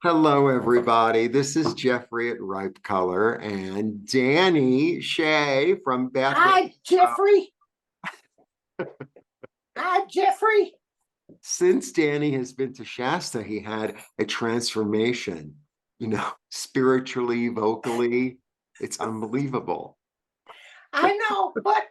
Hello, everybody. This is Jeffrey at Ripe Color and Danny Shea from Bathroom. Hi, Jeffrey. Hi, Jeffrey. Since Danny has been to Shasta, he had a transformation, spiritually, vocally. It's unbelievable. I know, but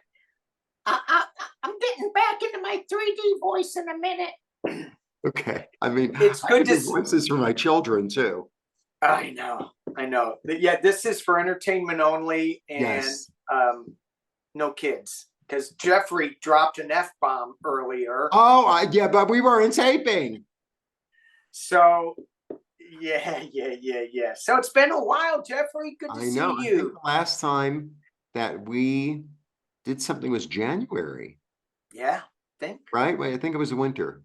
I'm getting back into my 3D voice in a minute. Okay. I mean, It's I good to do see. voices for my children too. I know. Yeah, this is for entertainment only and Yes. no kids. Because Jeffrey dropped an F-bomb earlier. Oh, yeah, but we weren't taping. So, yeah. So it's been a while, Jeffrey. Good to I know. see I think you. the last time that we did something was January. Yeah, think. Right? Well, I think it was the winter.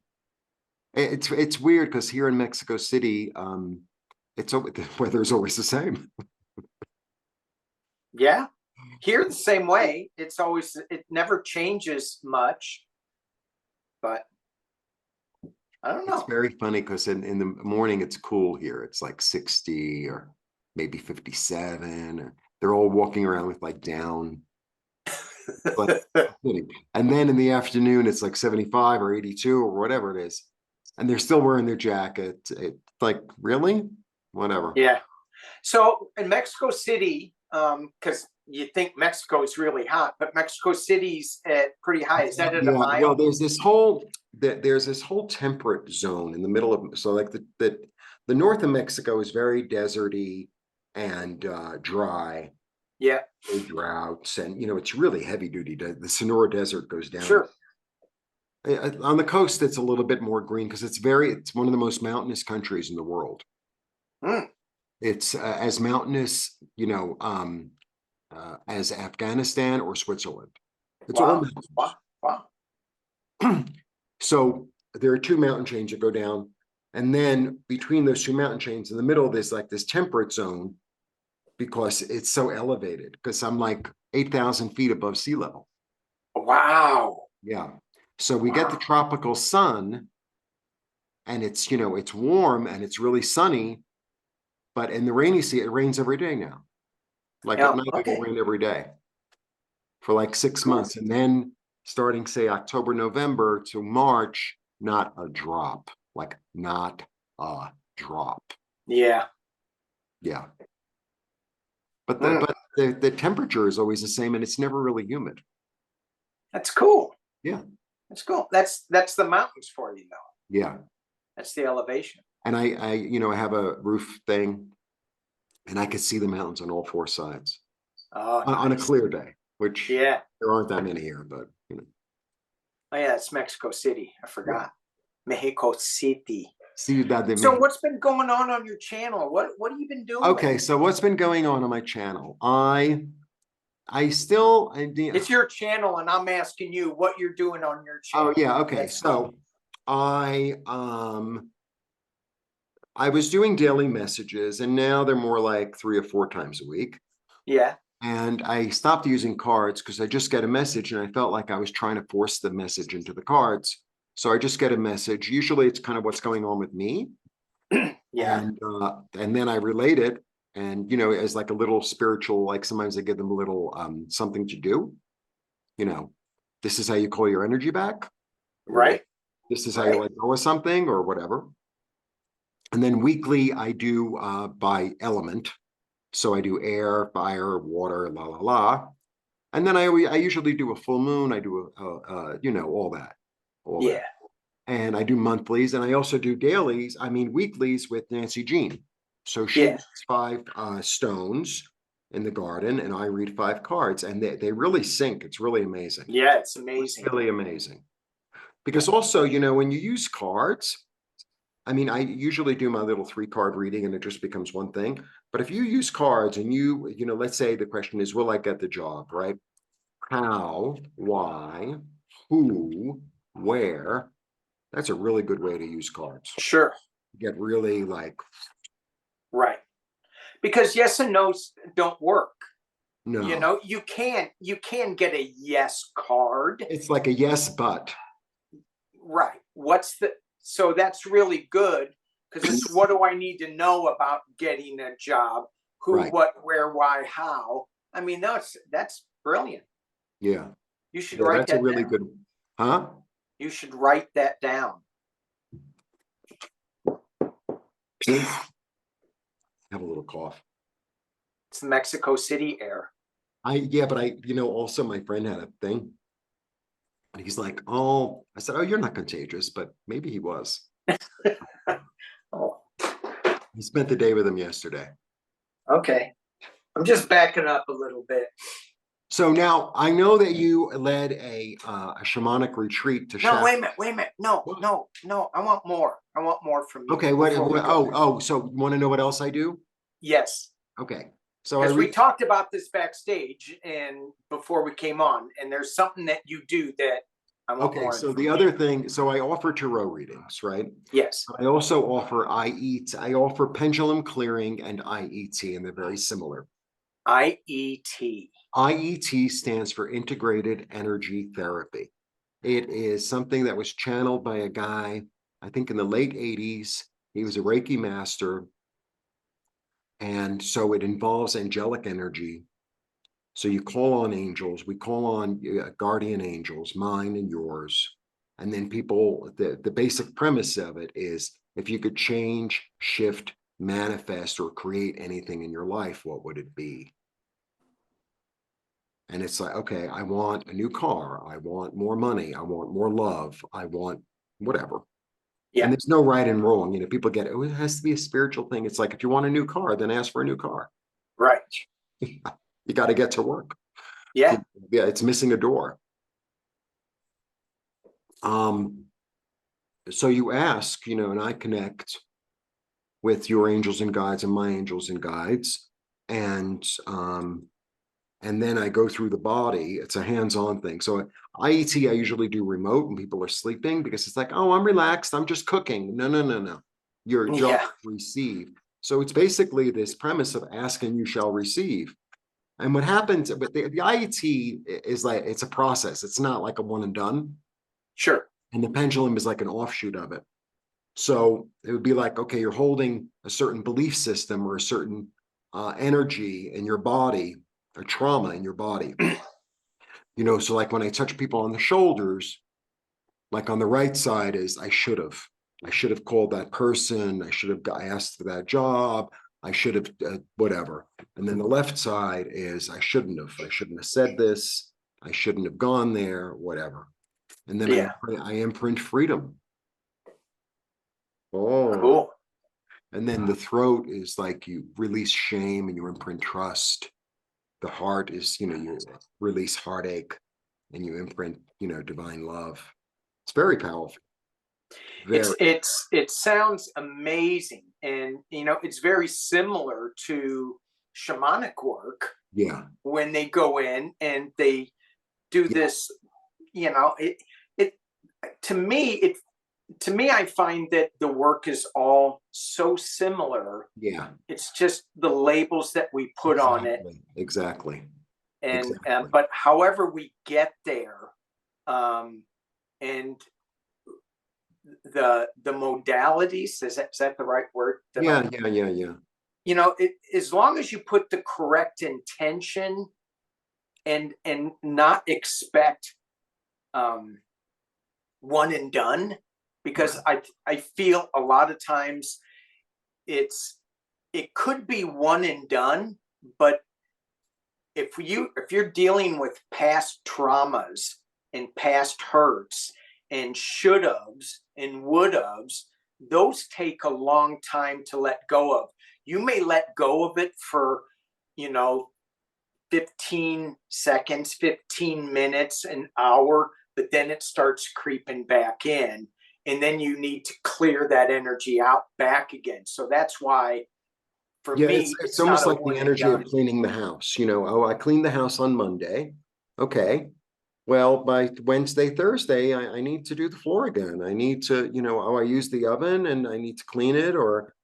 It's weird because here in Mexico City, the weather's always the same. Yeah. Here the same way. It never changes much. But I don't It's know. very funny because in the morning it's cool here. It's like 60 or maybe 57. They're all walking around with like down. Like, and then in the afternoon it's like 75 or 82 or whatever it is. And they're still wearing their jacket. It's like, really? Whatever. Yeah. So in Mexico City, because you think Mexico is really hot, but Mexico City's at pretty high. Is that at a Yeah, well, mile? there's this whole temperate zone in the middle of, so like the north of Mexico is very deserty and dry, Yeah. droughts, and it's really heavy duty. The Sonora Desert goes down. Sure. On the coast, it's a little bit more green because it's one of the most mountainous countries in the world. Mm. It's as mountainous, as Afghanistan or Switzerland. It's all Wow. mountains. Wow. So there are two mountain chains that go down. And then between those two mountain chains in the middle, there's like this temperate zone because it's so elevated because I'm like 8,000 feet above sea level. Wow. Yeah. So we get the tropical sun and it's warm and it's really sunny. But in the rainy season, it rains every day now. Like at Yeah. night, it will Okay. rain every day for like 6 months. And then starting, say, October, November to March, not a drop, like not a drop. Yeah. Yeah. But Mm. the temperature is always the same and it's never really humid. That's cool. Yeah. That's cool. That's the mountains for you, though. Yeah. That's the elevation. And I have a roof thing and I could see the mountains on all four sides on a Nice. clear day, which Yeah. there aren't that many here, but Oh yeah, it's Mexico City. I forgot. Yeah. Mexico City. Ciudad de So Mexico. what's been going on your channel? What have you been doing? Okay, so what's been going on my channel? It's your channel, and I'm asking you what you're doing on your channel. Oh yeah, okay. That's so cool. I was doing daily messages and now they're more like 3 or 4 times a week. Yeah. And I stopped using cards because I just get a message and I felt like I was trying to force the message into the cards. So I just get a message. Usually it's kind of what's going on with me. Yeah. And then I relate it and as like a little spiritual, like sometimes I give them a little something to do. This is how you call your energy back. Right. This is how you let go of something or whatever. And then weekly I do by element. So I do air, fire, water, la la la. And then I usually do a full moon. I do all that. Yeah. And I do monthlies, and I also do dailies. I mean weeklies with Nancy Jean. So she reads 5 stones in the garden, and I read 5 cards, and they really sync. It's really amazing. Yeah, it's amazing. It's really amazing. Because also, when you use cards, I mean, I usually do my little 3-card reading and it just becomes one thing. But if you use cards and let's say the question is, will I get the job, right? How, why, who, where? That's a really good way to use cards. Sure. Get really like. Right. Because yes and no's don't work. No. You can get a yes card. It's like a yes, but. Right. So that's really good because it's what do I need to know about getting a job? Who, Right. what, where, why, how? I mean, that's brilliant. Yeah. You should Yeah, write that's a that really down. good, huh? You should write that down. Have a little cough. It's Mexico City air. Yeah, but also my friend had a thing. And he's like, oh, I said, oh, you're not contagious, but maybe he was. Oh, He spent the day with him yesterday. okay. I'm just backing up a little bit. So now I know that you led a shamanic retreat to No, Shasta. wait a minute. No. I want more. I want more from you. Okay, so you want to know what else I do? Yes. Okay. So because we talked about this backstage and before we came on, and there's something that you do that I want more. So the other thing, so I offer tarot readings, right? Yes. I also offer IET. I offer pendulum clearing and IET, and they're very similar. IET. IET stands for Integrated Energy Therapy. It is something that was channeled by a guy, I think in the late 80s. He was a Reiki master. And so it involves angelic energy. So you call on angels, we call on guardian angels, mine and yours. And then the basic premise of it is if you could change, shift, manifest, or create anything in your life, what would it be? And it's like, okay, I want a new car. I want more money. I want more love. I want whatever. Yeah. And there's no right and wrong. People get, oh, it has to be a spiritual thing. It's like, if you want a new car, then ask for a new car. Right. You got to get to work. Yeah. Yeah, it's missing a door. So you ask, and I connect with your angels and guides and my angels and guides. And then I go through the body. It's a hands-on thing. So IET, I usually do remote when people are sleeping because it's like, oh, I'm relaxed. I'm just cooking. No. Your job is to receive. So it's basically this premise of ask and you shall receive. And what happens with the IET is like, it's a process. It's not like a one and done. Sure. And the pendulum is like an offshoot of it. So it would be like, okay, you're holding a certain belief system or a certain energy in your body, or trauma in your body. So like when I touch people on the shoulders, like on the right side is I should have called that person. I should have asked for that job. I should have whatever. And then the left side is I shouldn't have said this. I shouldn't have gone there, whatever. And then I imprint freedom. Oh, cool. And then the throat is like you release shame and you imprint trust. The heart is, you release heartache and you imprint, divine love. It's very powerful. It sounds amazing. And it's very similar to shamanic work. Yeah. When they go in and they do this, to me, I find that the work is all so similar. Yeah. It's just the labels that we put on it. Exactly. And but however we get there, and the modalities, is that the right word? Yeah. As long as you put the correct intention and not expect one and done, because I feel a lot of times it could be one and done, but if you're dealing with past traumas and past hurts and should-haves and would-haves, those take a long time to let go of. You may let go of it for 15 seconds, 15 minutes, an hour, but then it starts creeping back in. And then you need to clear that energy out back again. So that's why, for me, it's almost like the energy of cleaning the house. I cleaned the house on Monday. Okay. Well, by Wednesday, Thursday, I need to do the floor again. I need to, I use the oven and I need to clean it or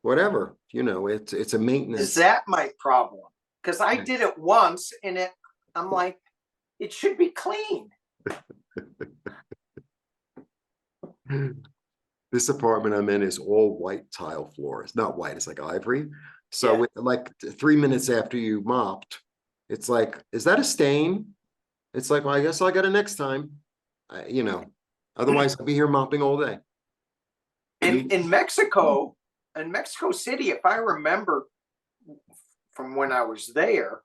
whatever. It's a maintenance. Is that my problem? Because I did it once and I'm like, it should be clean. This apartment I'm in is all white tile floors, not white, it's like ivory. So Yeah. like 3 minutes after you mopped, it's like, is that a stain? It's like, well, I guess I'll get it next time. Otherwise I'll be here mopping all day. In Mexico City, if I remember from when I was there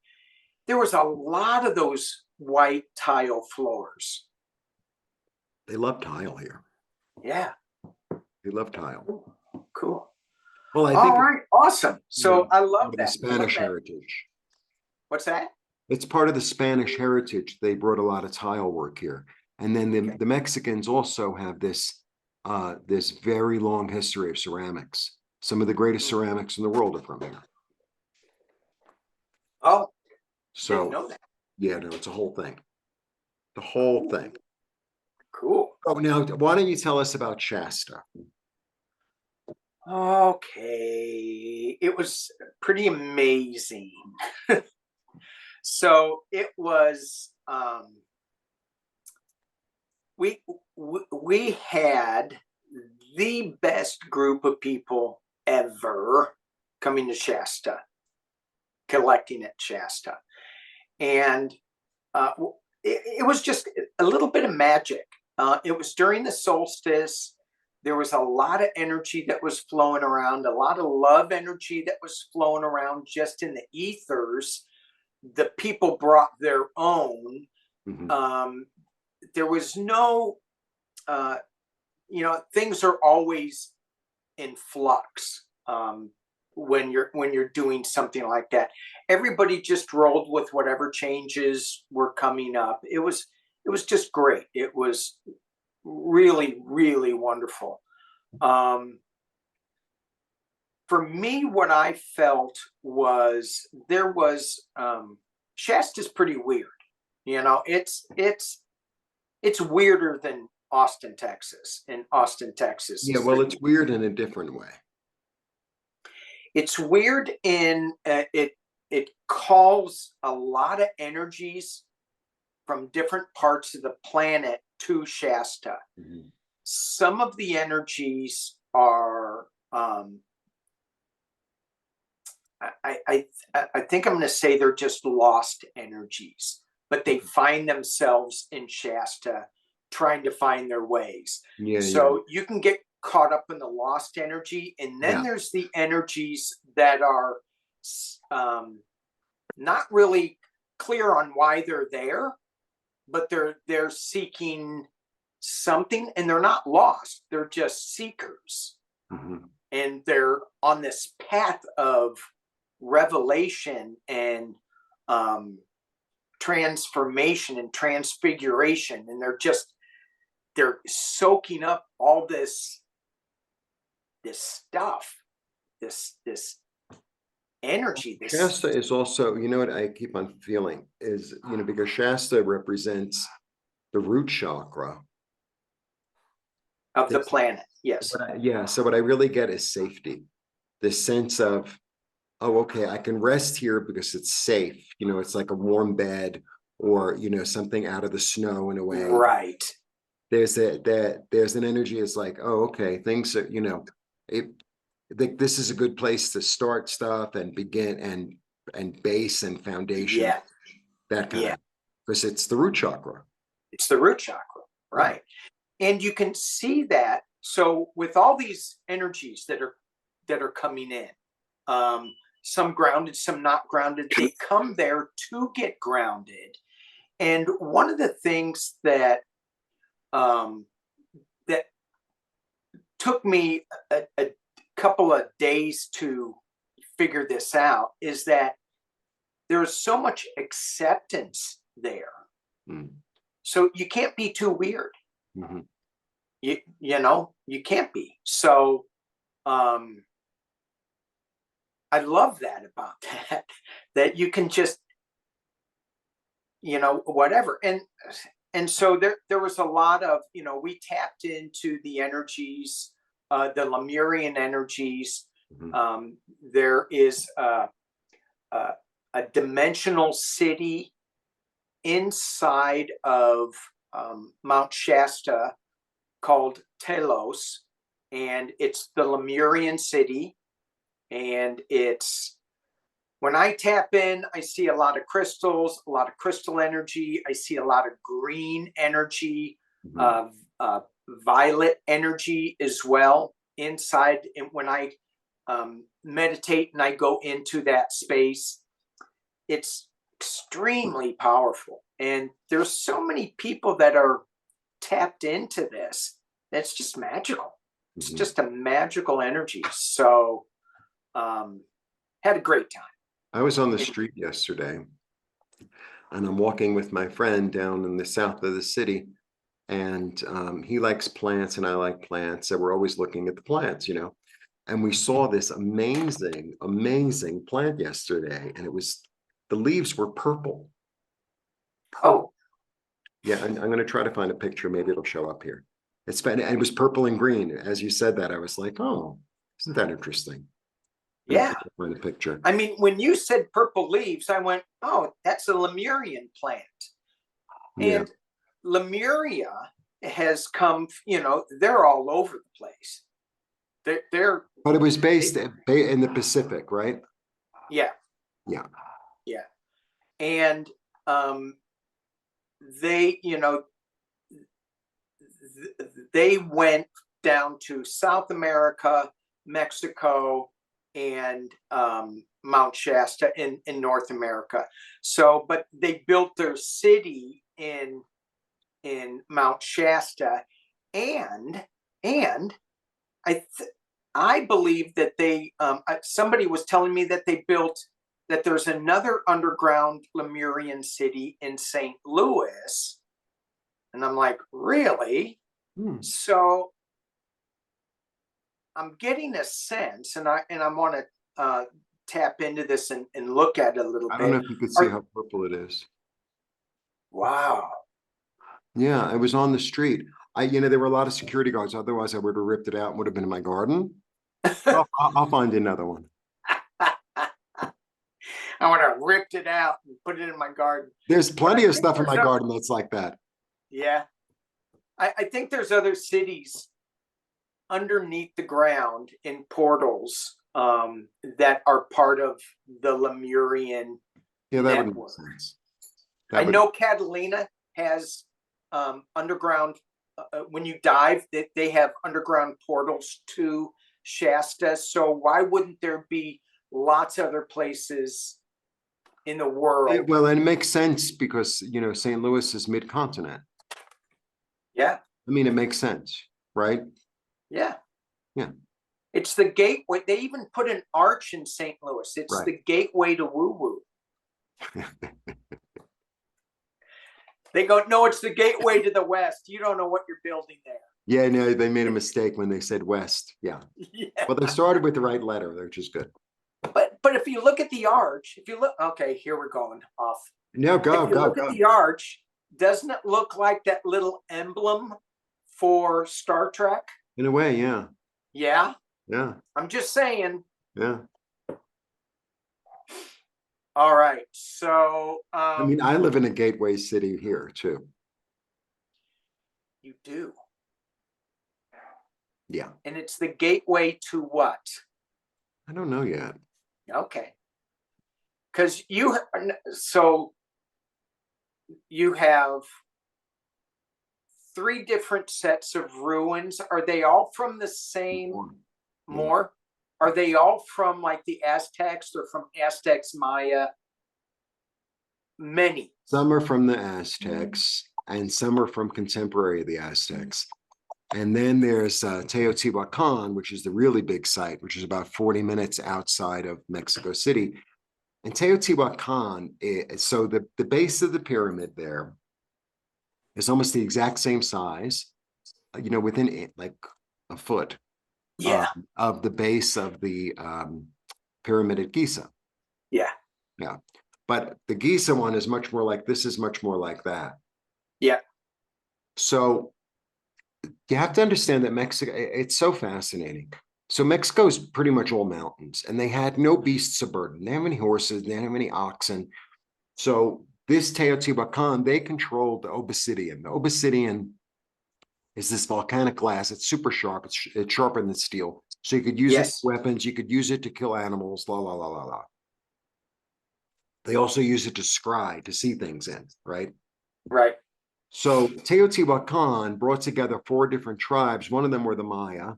was a lot of those white tile floors. They love tile here. Yeah. They love tile. Cool. Well, I All think right. Awesome. So I love the that. Spanish heritage. What's that? It's part of the Spanish heritage. They brought a lot of tile work here. And then the Mexicans also have this this very long history of ceramics. Some of the greatest ceramics in the world are from here. Oh, So didn't know that. yeah, no, it's a whole thing. The whole thing. Cool. Oh, now why don't you tell us about Shasta? Okay. It was pretty amazing. So it was we had the best group of people ever coming to Shasta, collecting at Shasta. And it was just a little bit of magic. It was during the solstice. There was a lot of energy that was flowing around, a lot of love energy that was flowing around just in the ethers. The people brought their own. There was no, things are always in flux when you're doing something like that. Everybody just rolled with whatever changes were coming up. It was just great. It was really, really wonderful. For me, what I felt was there was Shasta's pretty weird. It's weirder than Austin, Texas. In Austin, Texas, Yeah, well, it's weird in a different way. it's weird in it calls a lot of energies from different parts of the planet to Shasta. Some of the energies are I think I'm going to say they're just lost energies, but they find themselves in Shasta trying to find their ways. So you can get caught up in the lost energy, and then there's the energies that are not really clear on why they're there, but they're seeking something, and they're not lost. They're just seekers, and they're on this path of revelation and transformation and transfiguration, and they're soaking up all this stuff, this energy. Shasta is also, you know what I keep on feeling is, because Shasta represents the root chakra of the planet. Yes. So what I really get is safety. This sense of, oh, okay, I can rest here because it's safe. It's like a warm bed, or something out of the snow in a way. Right. There's an energy. It's like, oh, okay, things are, this is a good place to start stuff and begin and base and foundation. Yeah. That kind of, because it's the root chakra. It's the root chakra, right? And you can see that. So with all these energies that are coming in, some grounded, some not grounded, they come there to get grounded. And one of the things that that took me a couple of days to figure this out is that there's so much acceptance there. So you can't be too weird. You can't be. So I love that about that you can just, whatever. And so there was a lot of, we tapped into the energies, the Lemurian energies. There is a dimensional city inside of Mount Shasta called Telos. and it's the Lemurian city. And it's, when I tap in, I see a lot of crystals, a lot of crystal energy. I see a lot of green energy, Mhm. violet energy as well inside. And when I meditate and I go into that space, it's extremely powerful. And there's so many people that are tapped into this. That's just magical. It's Mhm. just a magical energy. So, had a great time. I was on the It- street yesterday and I'm walking with my friend down in the south of the city. And he likes plants and I like plants. So we're always looking at the plants, And we saw this amazing, amazing plant yesterday. And the leaves were purple. oh, Purple. Yeah, I'm going to try to find a picture. Maybe it'll show up here. And it was purple and green. As you said that, I was like, oh, isn't that interesting? Let me yeah. try to find a picture. I mean, when you said purple leaves, I went, oh, that's a Lemurian plant. Yeah. And Lemuria has come, they're all over the place. They're But it was they, based in the Pacific, right? yeah, Yeah. yeah. And they, they went down to South America, Mexico, and Mount Shasta in North America. So, but they built their city in Mount Shasta, and and I I believe that they somebody was telling me that they built that there's another underground Lemurian city in St. Louis, and I'm like, really? Hmm. So I'm getting a sense, and I want to tap into this and look at it a little I don't know bit. if you could see Are, how purple it is. wow. Yeah, I was on the street. There were a lot of security guards. Otherwise, I would have ripped it out and would have been in my garden. I'll find another one. I would have ripped it out and put it in my garden. There's But I plenty of think stuff in my garden that's like that. yeah, I think there's other cities underneath the ground in portals that are part of the Lemurian Yeah, that would make network. sense. I That would. know Catalina has underground. When you dive, they have underground portals to Shasta. So why wouldn't there be lots of other places in the world? Well, and it makes sense because St. Louis is mid-continent. Yeah, I mean, it makes sense, right? yeah. Yeah, It's the gateway. They even put an arch in St. Louis. It's right. the gateway to woo woo. They go, no, it's the gateway to the West. You don't know what you're building there. Yeah, no, they made a mistake when they said west. Yeah. Yeah. Well, they started with the right letter, which is good. But if you look at the arch, if you look, okay, here we're going off. No, go, If you go, look at go. the arch, doesn't it look like that little emblem for Star Trek? In a way, yeah. Yeah, Yeah. I'm just saying. Yeah. All right, so I mean, I live in a gateway city here too. you do, Yeah. and it's the gateway to what? I don't know yet. Okay, because so you have three different sets of ruins. Are they all from the same? More? Are they all from like the Aztecs or from Aztecs, Maya? Many. Some are from the Aztecs and some are from contemporary of the Aztecs. And then there's Teotihuacan, which is the really big site, which is about 40 minutes outside of Mexico City. And Teotihuacan, so the base of the pyramid there is almost the exact same size, within it, like a foot Yeah. of the base of the pyramid at Giza. Yeah. Yeah. But the Giza one is much more like this, is much more like that. Yeah. So you have to understand that Mexico, it's so fascinating. So Mexico is pretty much all mountains, and they had no beasts of burden. They didn't have any horses, they didn't have any oxen. So this Teotihuacan, they controlled the Obsidian. The Obsidian is this volcanic glass. It's super sharp. It's sharper than steel. So you could use it Yes. for weapons. You could use it to kill animals. La la la la la. They also use it to scry, to see things in, right? Right. So Teotihuacan brought together 4 different tribes. One of them were the Maya,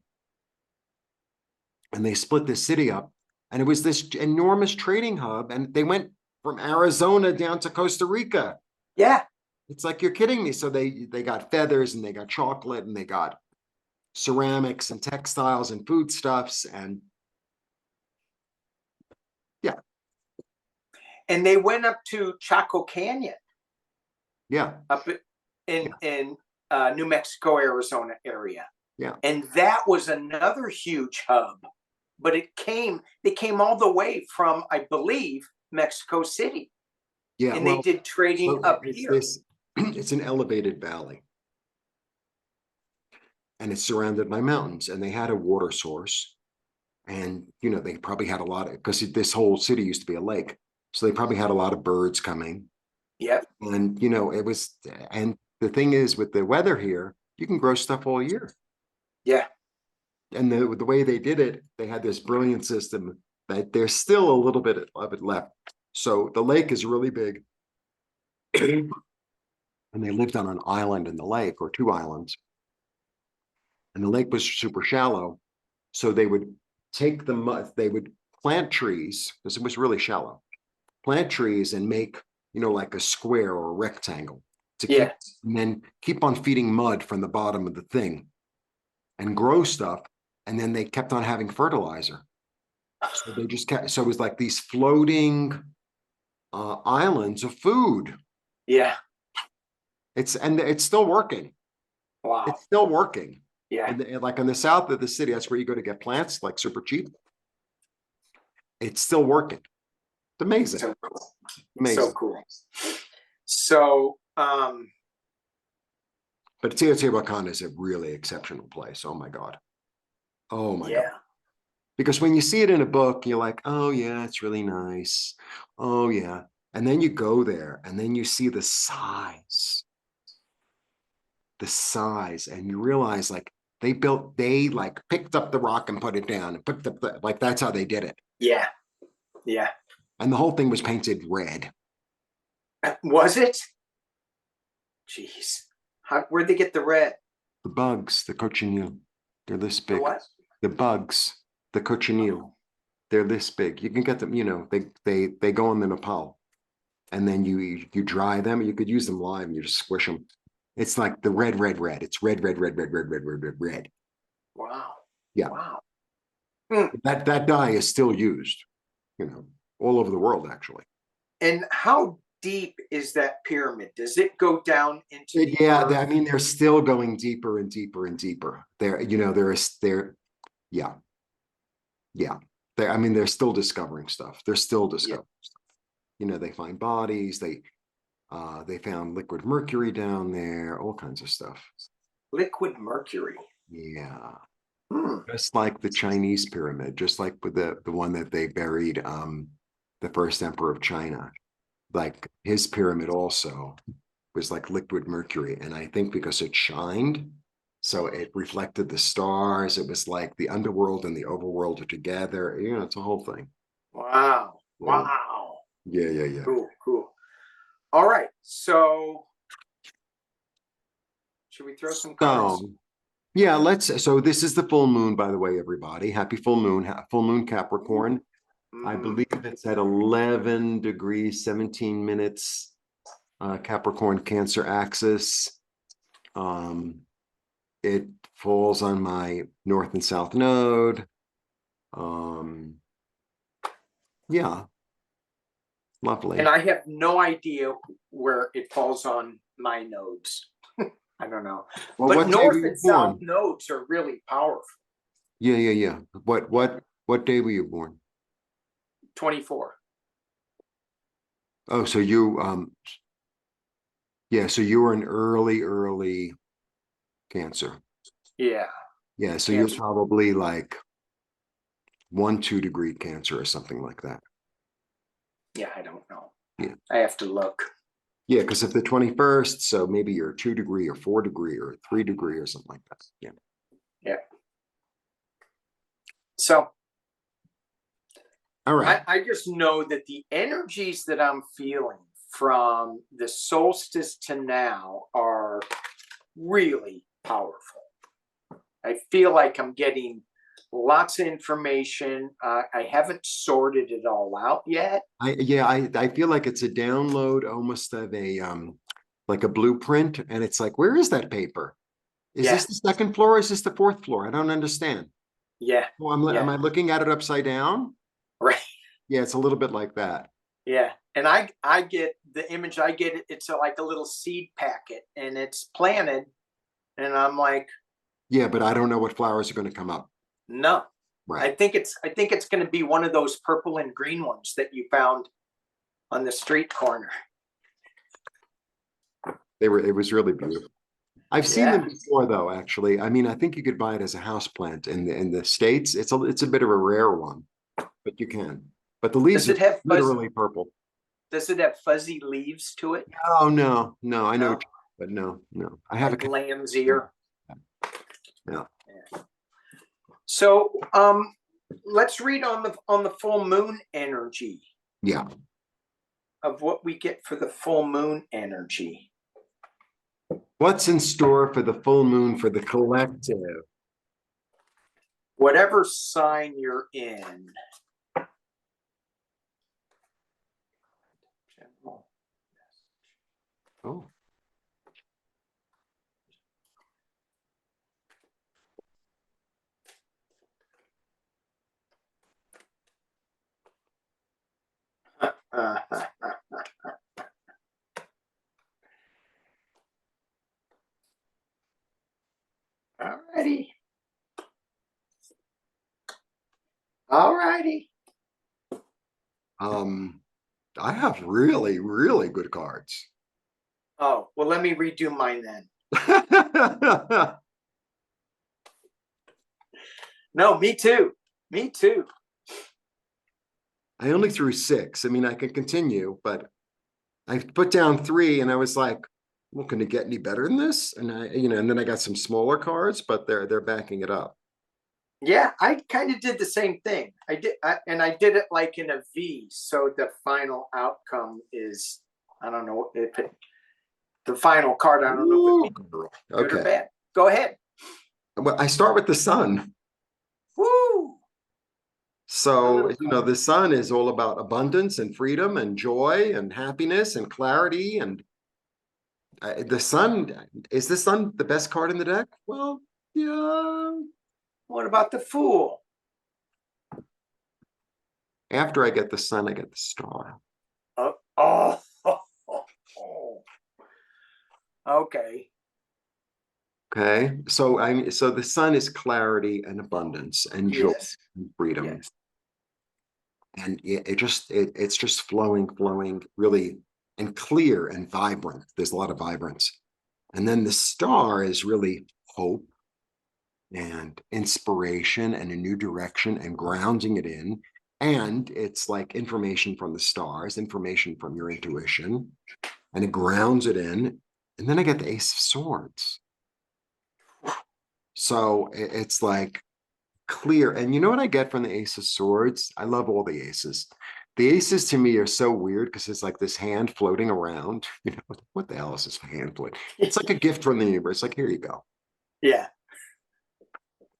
and they split the city up. And it was this enormous trading hub. And they went from Arizona down to Costa Rica. Yeah. It's like, you're kidding me. So they got feathers, and they got chocolate, and they got ceramics and textiles and foodstuffs, and yeah, And they went up to Chaco Canyon yeah, up in New Mexico, Arizona area. yeah, And that was another huge hub. But they came all the way from, I believe, Mexico City. yeah. And Well, they did trading so up it's here. this. It's an elevated valley, and it's surrounded by mountains, and they had a water source, and they probably had a lot of, because this whole city used to be a lake, so they probably had a lot of birds coming. Yep. And it was, and the thing is, with the weather here, you can grow stuff all year. Yeah. And the way they did it, they had this brilliant system that there's still a little bit of it left. So the lake is really big, and they lived on an island in the lake, or 2 islands, and the lake was super shallow. So they would take the mud, they would plant trees, because it was really shallow, plant trees and make, like a square or a rectangle to keep, Yeah. and then keep on feeding mud from the bottom of the thing and grow stuff. And then they kept on having fertilizer. So they just kept, so it was like these floating islands of food. Yeah. And it's still working. Wow. It's still working. Yeah. And like in the south of the city, that's where you go to get plants, like super cheap. It's still working. It's amazing. So cool. Amazing. So cool. So, but Teotihuacan is a really exceptional place. Oh my God. Oh my God. Because when you see it in a book, you're like, oh yeah, it's really nice. Oh yeah. And then you go there, and then you see the size, and you realize, like, they like picked up the rock and put it down, and put like, that's how they did it. yeah. Yeah. And the whole thing was painted red. Was it? Jeez. Where'd they get the red? The bugs, the cochineal, they're this big. The what? The bugs, the cochineal, they're this big. You can get them, they go in the Nepal, and then you dry them. You could use them live, and you just squish them. It's like the red. It's red. Wow. Yeah. Wow. That dye is still used, all over the world, actually. And how deep is that pyramid? Does it go down into the Yeah, earth? I mean, they're still going deeper and deeper and deeper. Yeah. I mean, they're still discovering stuff. They're still discovering stuff. They find bodies. They found liquid mercury down there, all kinds of stuff. Liquid mercury. Yeah. Just like the Chinese pyramid, just like with the one that they buried, the first emperor of China. Like, his pyramid also was like liquid mercury. And I think because it shined, so it reflected the stars. It was like the underworld and the overworld are together. It's a whole thing. Wow. Yeah. Wow. Yeah. Cool. All right. So should we throw some cards? Yeah, so this is the full moon, by the way, everybody. Happy full moon Capricorn. I believe it's at 11 degrees, 17 minutes, Capricorn Cancer axis. It falls on my north and south node. Yeah, lovely. And I have no idea where it falls on my nodes. I don't know. Well, but what day north were you and south born? nodes are really powerful. Yeah. What day were you born? 24. Oh, so you so you were an early Cancer. Yeah. Yeah, so Cancer. you're probably like 1-2 degree Cancer or something like that. Yeah, I don't know. Yeah. I have to look. Yeah, because if the 21st, so maybe you're 2 degree or 4 degree or 3 degree or something like that. Yeah. Yeah. So All right. I just know that the energies that I'm feeling from the solstice to now are really powerful. I feel like I'm getting lots of information. I haven't sorted it all out yet. I feel like it's a download almost of a like a blueprint, and it's like, where is that paper? Is Yeah, this the second floor? Or is this the fourth floor? I don't understand. yeah, Well, am yeah. I looking at it upside down? Right. Yeah, it's a little bit like that. Yeah. And I get the image I get, it's like a little seed packet and it's planted. And I'm like, Yeah, but I don't know what flowers are going to come up. no. Right. I think it's gonna be one of those purple and green ones that you found on the street corner. It was really beautiful. I've seen them Yeah. before though, actually. I mean, I think you could buy it as a house plant in the States. It's a bit of a rare one, but you can. But the leaves Does are it have literally purple. fuzzy leaves to it? Oh no, no, I know, No, but no, no. I have a like lamb's ear. yeah. So let's read on the full moon energy Yeah. of what we get for the full moon energy. What's in store for the full moon for the collective? Whatever sign you're in. Oh, All righty. All righty. I have really, really good cards. Oh, well, let me redo mine then. No, me too. Me too. I only threw 6. I mean, I can continue, but I put down 3 and I was like, well, can it get any better than this? And and then I got some smaller cards, but they're backing it up. Yeah, I kind of did the same thing. And I did it like in a V. So the final outcome is, I don't know if it, the final card, I don't know if it Ooh, means girl. good or Okay. bad. Go ahead. Well, I start with the sun. Woo! A So, little the sun is all about abundance and freedom and joy and happiness and clarity. And the sun, is the sun the best card in the deck? Well, yeah. What about the fool? After I get the sun, I get the star. Oh, oh, oh. Okay. Okay. So the sun is clarity and abundance and joy Yes. and freedom. Yes. And it's just flowing really and clear and vibrant. There's a lot of vibrance. And then the star is really hope and inspiration and a new direction and grounding it in. And it's like information from the stars, information from your intuition, and it grounds it in. And then I get the Ace of Swords. So it's like clear. And you know what I get from the Ace of Swords? I love all the aces. The aces to me are so weird because it's like this hand floating around. What the hell is this hand floating? It's like a gift from the universe. Like, here you go. Yeah.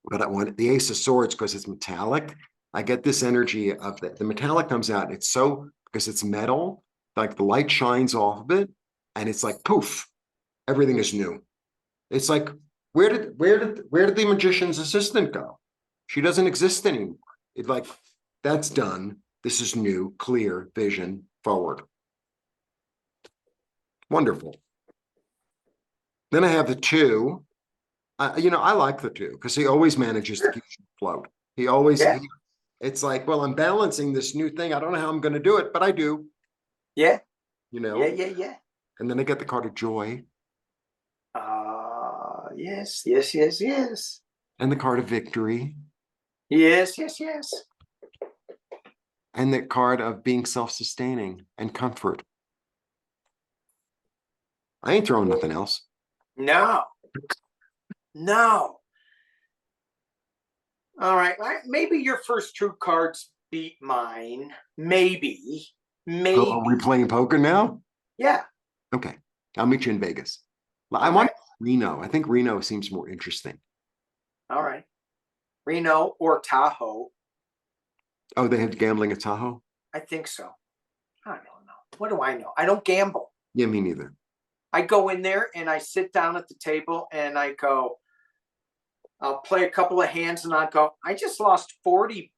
But I want the Ace of Swords because it's metallic. I get this energy of the metallic comes out. It's so because it's metal, like the light shines off of it, and it's like poof, everything is new. It's like where did the magician's assistant go? She doesn't exist anymore. It's like that's done. This is new, clear vision forward. Wonderful. Then I have the 2. I like the 2 because he always manages to keep you afloat. He always, Yeah. it's like, well, I'm balancing this new thing. I don't know how I'm going to do it, but I do, Yeah. you Yeah. know. Yeah. Yeah. And then I get the card of joy Yes. Yes. Yes. Yes. and the card of victory Yes. Yes. Yes. and the card of being self-sustaining and comfort. I ain't throwing nothing else. No, no. All right. Maybe your first two cards beat mine. Maybe. Oh, are we Maybe. playing poker now? Yeah. Okay. I'll meet you in Vegas. I All want right. Reno. I think Reno seems more interesting. All right. Reno or Tahoe. Oh, they have gambling at Tahoe? I think so. I don't know. What do I know? I don't gamble. Yeah, me neither. I go in there and I sit down at the table and I go, I'll play a couple of hands and I'll go, I just lost $40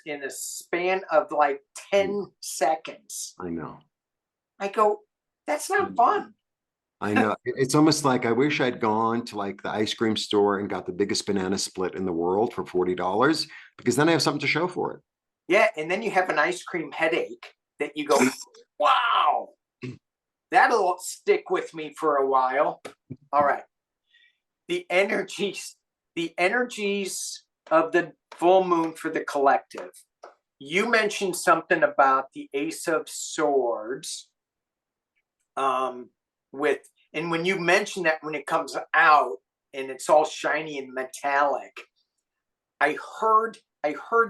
in a span of like 10 seconds. I know. I go, that's not fun. I know. It's almost like I wish I'd gone to like the ice cream store and got the biggest banana split in the world for $40 because then I have something to show for it. Yeah. And then you have an ice cream headache that you go, wow, that'll stick with me for a while. All right. The energies of the full moon for the collective. You mentioned something about the Ace of Swords. And when you mention that when it comes out and it's all shiny and metallic, I heard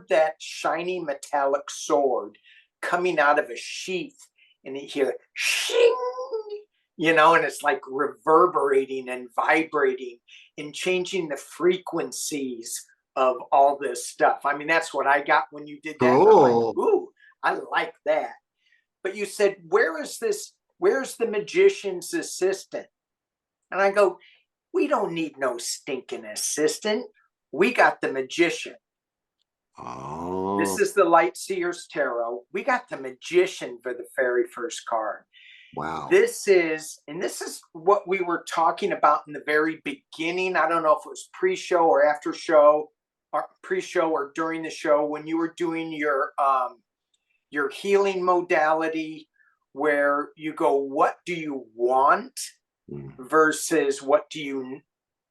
that shiny metallic sword coming out of a sheath, and you hear shing, and it's like reverberating and vibrating and changing the frequencies of all this stuff. I mean, that's what I got when you did that. Cool. I'm like, ooh, I like that. But you said, where's the magician's assistant? And I go, we don't need no stinking assistant. We got the magician. Oh. This is the Light Seers Tarot. We got the magician for the very first card. Wow. This is what we were talking about in the very beginning. I don't know if it was pre-show or after show, or pre-show or during the show, when you were doing your healing modality, where you go, what do you want versus what do you,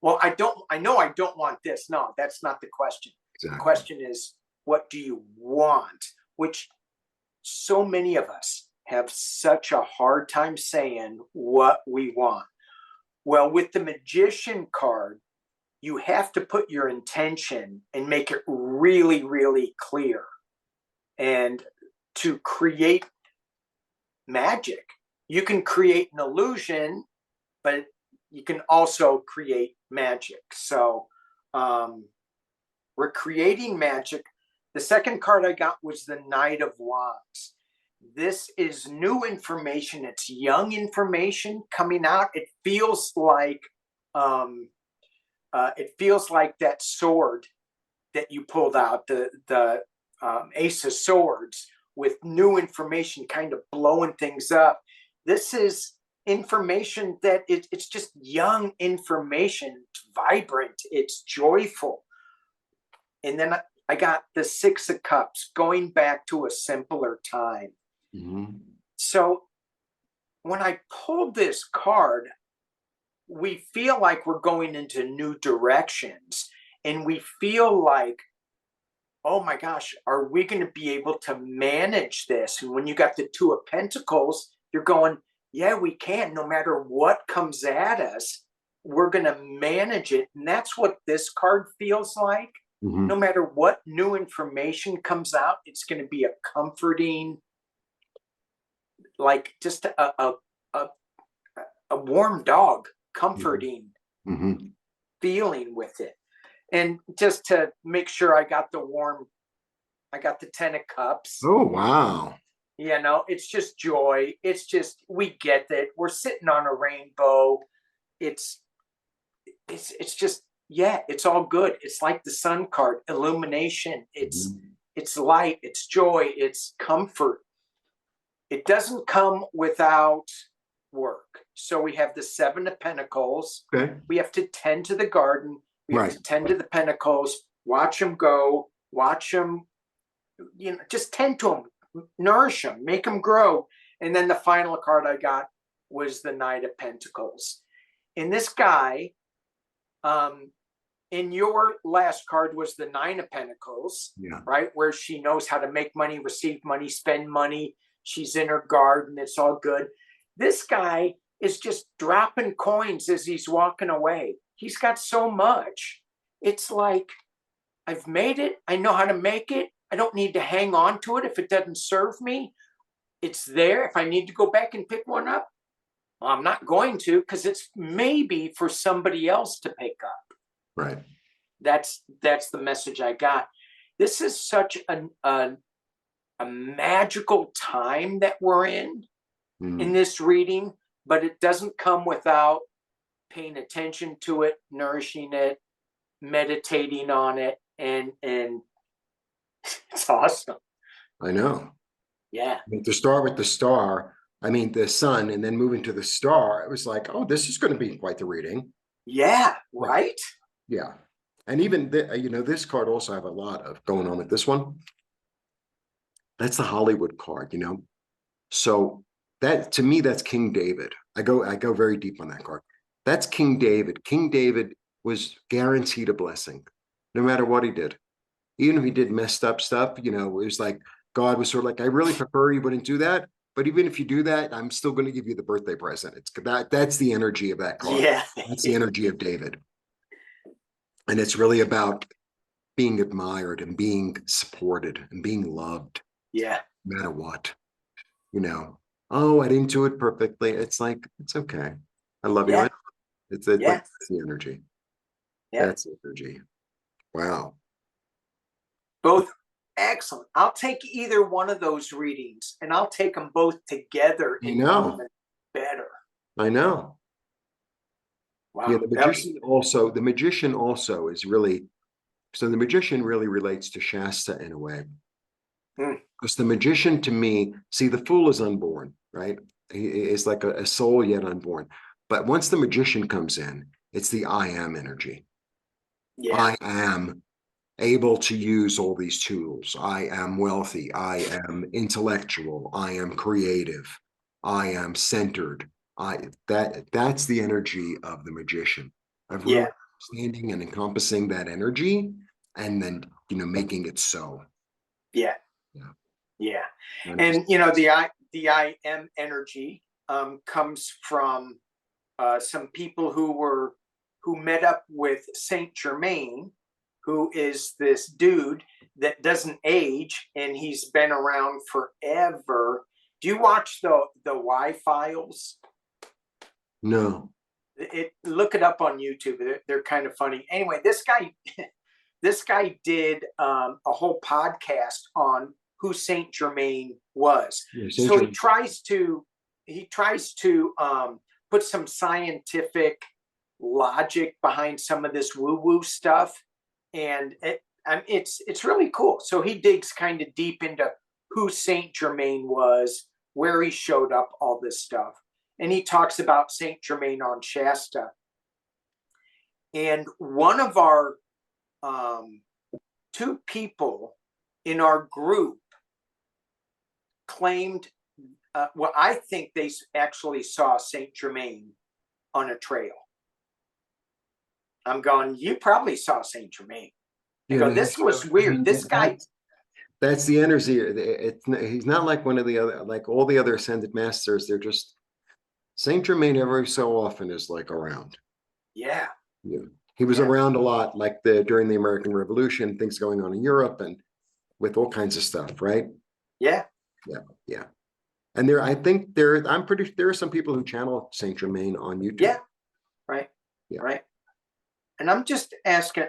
well, I know I don't want this. No, that's not the question. Exactly. The question is, what do you want? Which so many of us have such a hard time saying what we want. Well, with the magician card, you have to put your intention and make it really, really clear. And to create magic, you can create an illusion, but you can also create magic. So we're creating magic. The second card I got was the Knight of Wands. This is new information. It's young information coming out. It feels like that sword that you pulled out, the Ace of Swords, with new information kind of blowing things up. This is information that it's just young information. It's vibrant. It's joyful. And then I got the Six of Cups, going back to a simpler time. Mm-hmm. So when I pulled this card, we feel like we're going into new directions, and we feel like, oh my gosh, are we going to be able to manage this? And when you got the Two of Pentacles, you're going, yeah, we can. No matter what comes at us, we're going to manage it. And that's what this card feels like. Mm-hmm. No matter what new information comes out, it's going to be a comforting, like just a warm dog, comforting mm-hmm. feeling with it. And just to make sure I got the 10 of Cups. Oh, wow. It's just joy. It's just, we get it. We're sitting on a rainbow. It's just, yeah, it's all good. It's like the Sun card, illumination. It's light, it's joy, it's comfort. It doesn't come without work. So we have the Seven of Pentacles. Okay. We have to tend to the garden. We have to tend to the Pentacles, watch them go, watch them, just tend to them, nourish them, make them grow. And then the final card I got was the Knight of Pentacles. And this guy, in your last card was the Nine of Pentacles, right? Where she knows how to make money, receive money, spend money. She's in her garden. It's all good. This guy is just dropping coins as he's walking away. He's got so much. It's like, I've made it. I know how to make it. I don't need to hang on to it if it doesn't serve me. It's there. If I need to go back and pick one up, well, I'm not going to, because it's maybe for somebody else to pick up. Right. That's the message I got. This is such a magical time that we're in this reading, but it doesn't come without paying attention to it, nourishing it, meditating on it, and it's awesome. I know. Yeah. I mean, to start with the star, I mean, the sun, and then moving to the star, it was like, oh, this is going to be quite the reading. Yeah, right? Yeah. And even, this card also I have a lot of going on with this one. That's the Hollywood card, So that, to me, that's King David. I go very deep on that card. That's King David. King David was guaranteed a blessing, no matter what he did. Even if he did messed up stuff, it was like God was sort of like, I really prefer you wouldn't do that. But even if you do that, I'm still going to give you the birthday present. That's the energy of that card. Yeah. That's the energy of David. And it's really about being admired and being supported and being loved. Yeah. No matter what. Oh, I didn't do it perfectly. It's like, it's okay. I love you. Yeah. That's the energy. Yeah. That's the energy. Wow. Both excellent. I'll take either one of those readings, and I'll take them both together. I know. Even better. I know. Wow. Yeah, the magician also is really, so the magician really relates to Shasta in a way. Because the magician, to me, see, the fool is unborn, right? He is like a soul yet unborn. But once the magician comes in, it's the I am energy. Yeah. I am able to use all these tools. I am wealthy. I am intellectual. I am creative. I am centered. That's the energy of the magician, of really understanding and encompassing that energy, and then making it so. Yeah. Yeah. Yeah. And the I am energy comes from some people who met up with Saint Germain, who is this dude that doesn't age, and he's been around forever. Do you watch the Y-Files? No. Look it up on YouTube. They're kind of funny. Anyway, this guy did a whole podcast on who Saint Germain was. Yeah, so he tries to put some scientific logic behind some of this woo-woo stuff, and it's really cool. So he digs kind of deep into who Saint Germain was, where he showed up, all this stuff, and he talks about Saint Germain on Shasta. And one of our two people in our group claimed, I think they actually saw Saint Germain on a trail. I'm going, you probably saw Saint Germain. This was weird. This guy. That's the energy. He's not like one of the other, like all the other ascended masters. They're just, Saint Germain every so often is like around. Yeah. Yeah. He was around a lot, like during the American Revolution, things going on in Europe and with all kinds of stuff, right? Yeah. Yeah. Yeah. And I'm pretty, there are some people who channel Saint Germain on YouTube. Yeah. Right. Yeah. Right. And I'm just asking,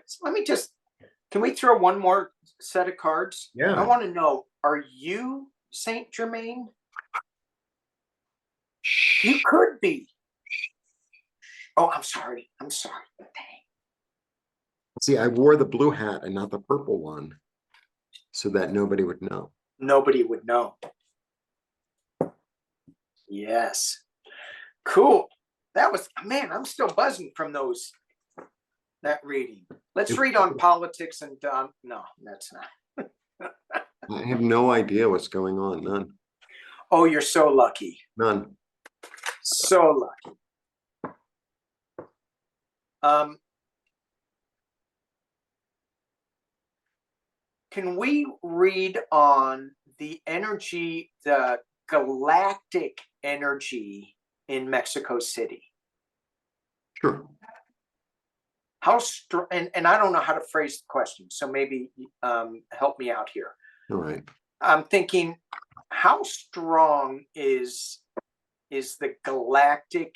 can we throw one more set of cards? Yeah. I want to know, are you Saint Germain? You could be. Oh, I'm sorry. Dang. See, I wore the blue hat and not the purple one so that nobody would know. Nobody would know. Yes. Cool. That was, man, I'm still buzzing from that reading. Let's read on politics and no, that's not. I have no idea what's going on. None. Oh, you're so lucky. None. So lucky. Can we read on the energy, the galactic energy in Mexico City. Sure. How strong, and I don't know how to phrase the question, so maybe help me out here. All right. I'm thinking, how strong is the galactic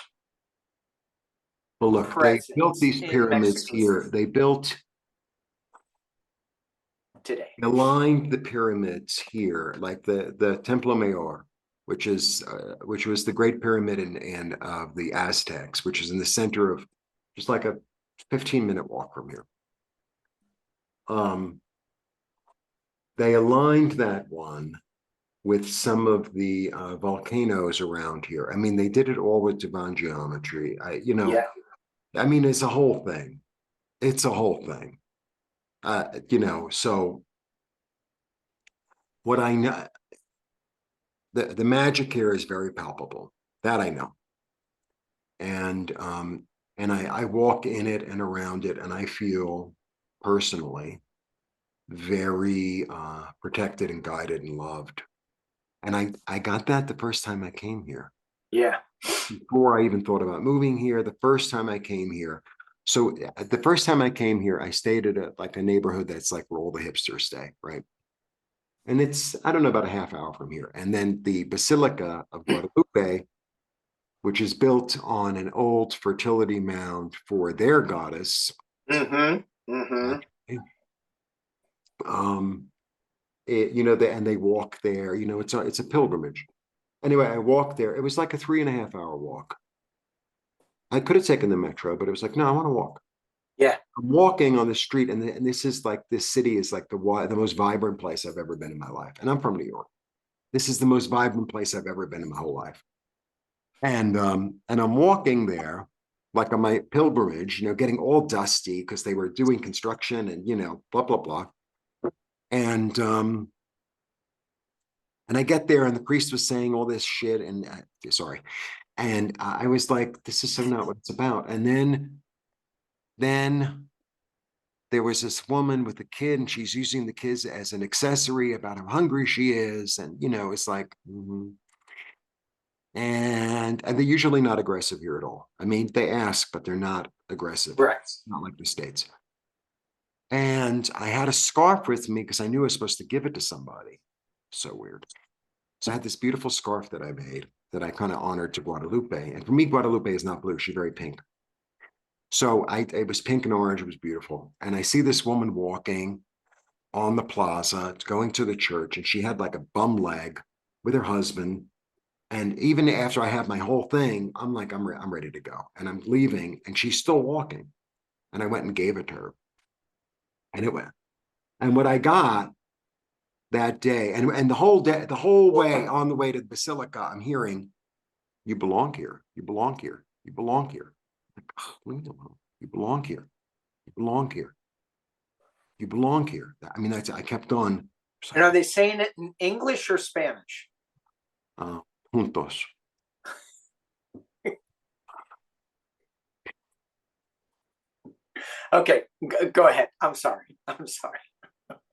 Well, look, they built presence these in pyramids Mexico here. City They today? aligned the pyramids here, like the Templo Mayor, which was the Great Pyramid and of the Aztecs, which is in the center of just like a 15-minute walk from here. They aligned that one with some of the volcanoes around here. I mean, they did it all with divine geometry. Yeah. I mean, it's a whole thing. It's a whole thing. So what I know, the magic here is very palpable. That I know. And I walk in it and around it, and I feel personally very protected and guided and loved. And I got that the first time I came here. Yeah. Before I even thought about moving here, the first time I came here. So the first time I came here, I stayed at a neighborhood that's like where all the hipsters stay, right? And it's, I don't know, about a half hour from here. And then the Basilica of Guadalupe, which is built on an old fertility mound for their goddess. Mm-hmm. Mm-hmm. Um, and they walk there. It's a pilgrimage. Anyway, I walked there. It was like a 3.5 hour walk. I could have taken the metro, but it was like, no, I want to walk. Yeah. I'm walking on the street, and this is like, this city is like the most vibrant place I've ever been in my life. And I'm from New York. This is the most vibrant place I've ever been in my whole life. And I'm walking there, like on my pilgrimage, getting all dusty because they were doing construction and blah blah blah. And I get there, and the priest was saying all this shit, and sorry, and I was like, this is so not what it's about. And then there was this woman with a kid, and she's using the kids as an accessory about how hungry she is, and it's like. And they're usually not aggressive here at all. I mean, they ask, but they're not aggressive. Right. Not like the States. And I had a scarf with me because I knew I was supposed to give it to somebody. So weird. So I had this beautiful scarf that I made that I kind of honored to Guadalupe. And for me, Guadalupe is not blue. She's very pink. So it was pink and orange. It was beautiful. And I see this woman walking on the plaza, going to the church, and she had like a bum leg with her husband. And even after I have my whole thing, I'm like, I'm ready to go. And I'm leaving, and she's still walking. And I went and gave it to her. And it went. And what I got that day, and the whole day, the whole way on the way to the Basilica, I'm hearing, you belong here. You belong here. You belong here. Like, oh, leave me alone. You belong here. You belong here. You belong here. I mean, I kept on. And are they saying it in English or Spanish? Juntos. Okay, go ahead. I'm sorry.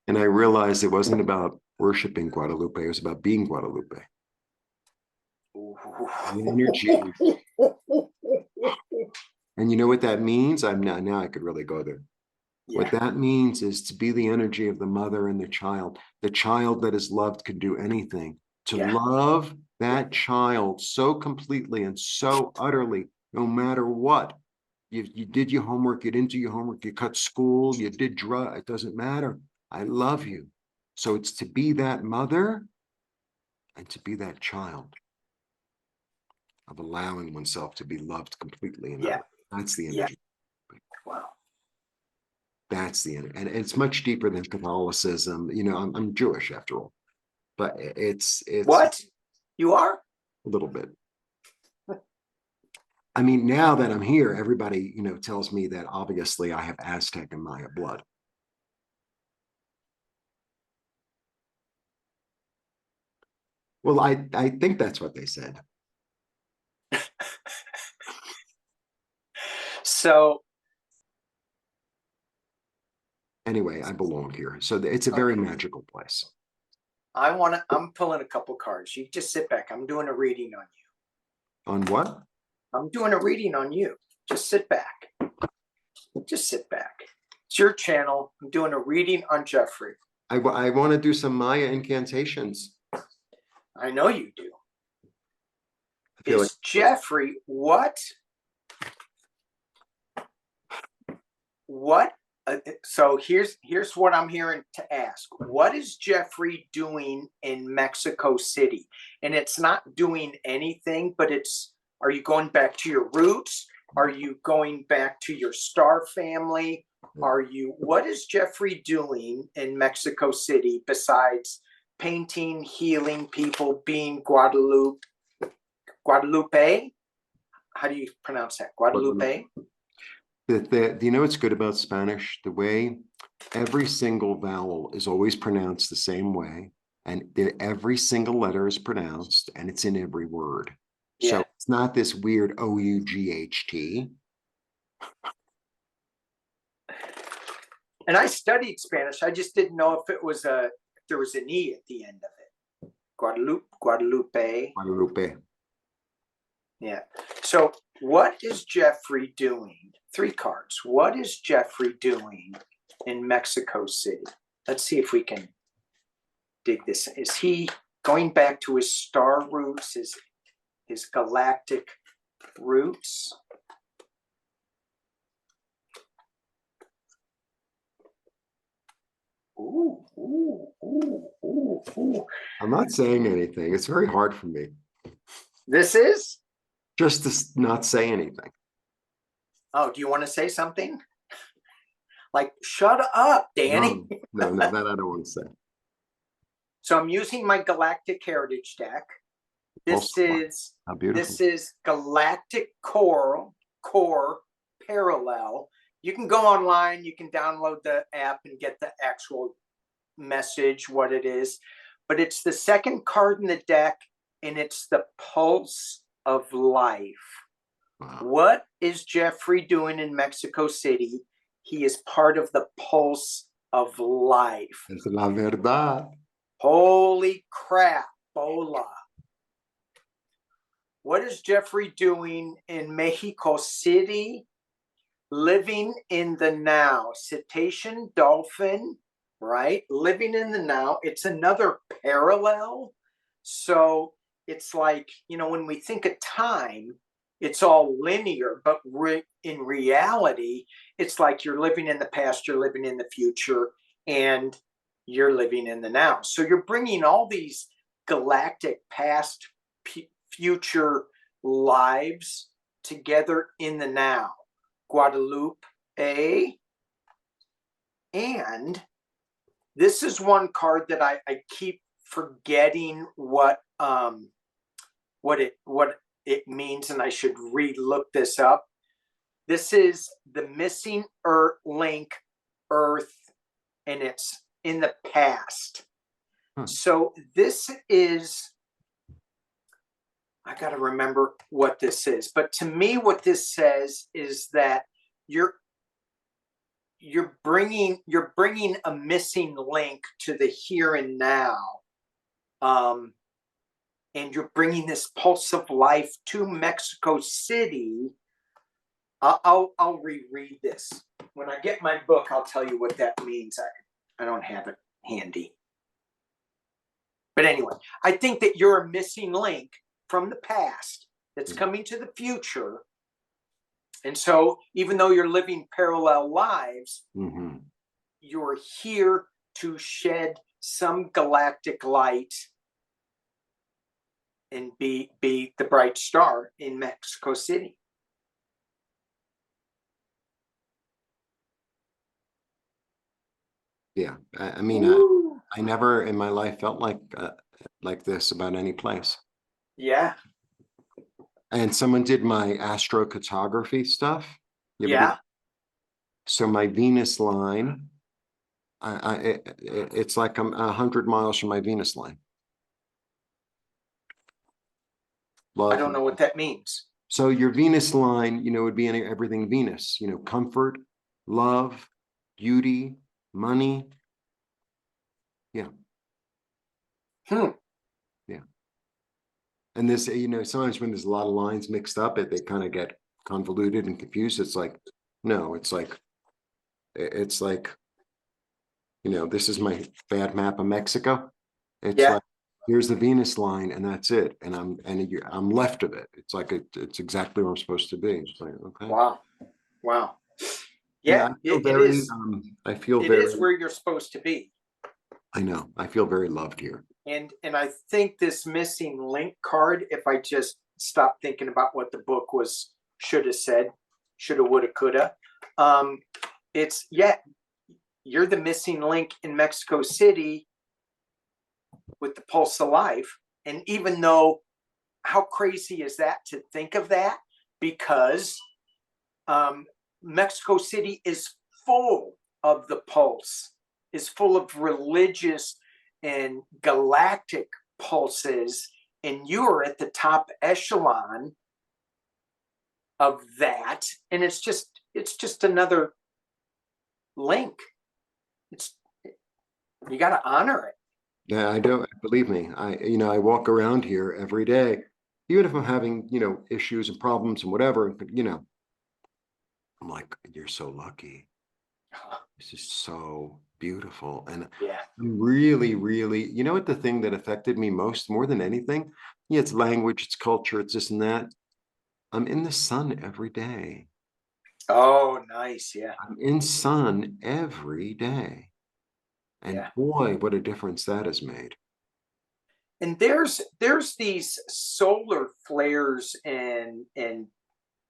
And I realized it wasn't about worshiping Guadalupe. It was about being Guadalupe. The energy. And you know what that means? Now I could really go there. Yeah. What that means is to be the energy of the mother and the child that is loved can do anything. To love that child so completely and so utterly, no matter what. You did your homework, you didn't do your homework, you cut school, you did drug, it doesn't matter. I love you. So it's to be that mother and to be that child of allowing oneself to be loved completely. And that's the energy. Wow. That's the energy. And it's much deeper than Catholicism. I'm Jewish after all, but it's what you are a little bit. I mean, now that I'm here, everybody, tells me that obviously I have Aztec and Maya blood. Well, I think that's what they said. So anyway, I belong here. So it's a very magical place. I'm pulling a couple cards. You just sit back. I'm doing a reading on you. On what? I'm doing a reading on you. Just sit back. Just sit back. It's your channel. I'm doing a reading on Jeffery. I want to do some Maya incantations. I know you do. I feel Is Jeffery, what? So here's what I'm hearing to ask. What is Jeffery doing in Mexico City? And it's not doing anything, but are you going back to your roots? Are you going back to your star family? What is Jeffery doing in Mexico City besides painting, healing people, being Guadalupe? How do you pronounce that? Guadalupe? Do you know what's good about Spanish? The way every single vowel is always pronounced the same way, and every single letter is pronounced, and it's in every word. Yeah. So it's not this weird O-U-G-H-T. And I studied Spanish. I just didn't know if there was an E at the end of it. Guadalupe. Guadalupe. Yeah. So what is Jeffery doing? 3 cards. What is Jeffery doing in Mexico City? Let's see if we can dig this. Is he going back to his star roots, his galactic roots? Ooh, ooh, ooh, ooh, ooh. I'm not saying anything. It's very hard for me. This is? Just to not say anything. Oh, do you want to say something? Like, shut up, Danny. No, that I don't want to say. So I'm using my Galactic Heritage deck. This is Galactic Core Parallel. You can go online, you can download the app and get the actual message, what it is. But it's the second card in the deck, and it's the Pulse of Life. Wow. What is Jeffery doing in Mexico City? He is part of the Pulse of Life. Es la verdad. Holy crap, Bola. What is Jeffery doing in Mexico City? Living in the now. Cetacean, dolphin, right? Living in the now. It's another parallel. So it's like, when we think of time, it's all linear, but in reality, it's like you're living in the past, you're living in the future, and you're living in the now. So you're bringing all these galactic past, future lives together in the now. Guadalupe, and this is one card that I keep forgetting what it means, and I should look this up. This is the missing link, Earth, and it's in the past. So this is, I got to remember what this is, but to me, what this says is that you're bringing a missing link to the here and now, and you're bringing this pulse of life to Mexico City. I'll reread this when I get my book. I'll tell you what that means. I don't have it handy, but anyway, I think that you're a missing link from the past that's coming to the future. And so even though you're living parallel lives, you're here to shed some galactic light and be the bright star in Mexico City. Yeah, I mean, I never in my life felt like this about any place. Yeah. And someone did my astrocartography stuff. Yeah. So my Venus line, it's like I'm 100 miles from my Venus line. Love. I don't know what that means. So your Venus line, would be in everything Venus, comfort, love, beauty, money. Yeah. Yeah. And this, sometimes when there's a lot of lines mixed up, they kind of get convoluted and confused. It's like, no, it's like, this is my bad map of Mexico. It's Yeah. like, here's the Venus line and that's it. And I'm left of it. It's like, it's exactly where I'm supposed to be. It's like, okay. Wow. Wow. Yeah, Yeah, I feel it very, is. I feel It very, is where you're supposed to be. I know, I feel very loved here. And I think this missing link card, if I just stop thinking about what the book was should have said, shoulda, woulda, coulda, it's you're the missing link in Mexico City with the pulse of life. And even though, how crazy is that to think of that? Because Mexico City is full of the pulse, is full of religious and galactic pulses, and you are at the top echelon of that, and it's just another link. It's, you got to honor it. Yeah, I don't believe me. I walk around here every day, even if I'm having, issues and problems and whatever, I'm like, you're so lucky. This is so beautiful. And Yeah. I'm really, really, what the thing that affected me more than anything? Yeah, it's language, it's culture, it's this and that. I'm in the sun every day. Oh, nice. Yeah. I'm in sun every day. And Yeah. boy, what a difference that has made. And there's these solar flares, and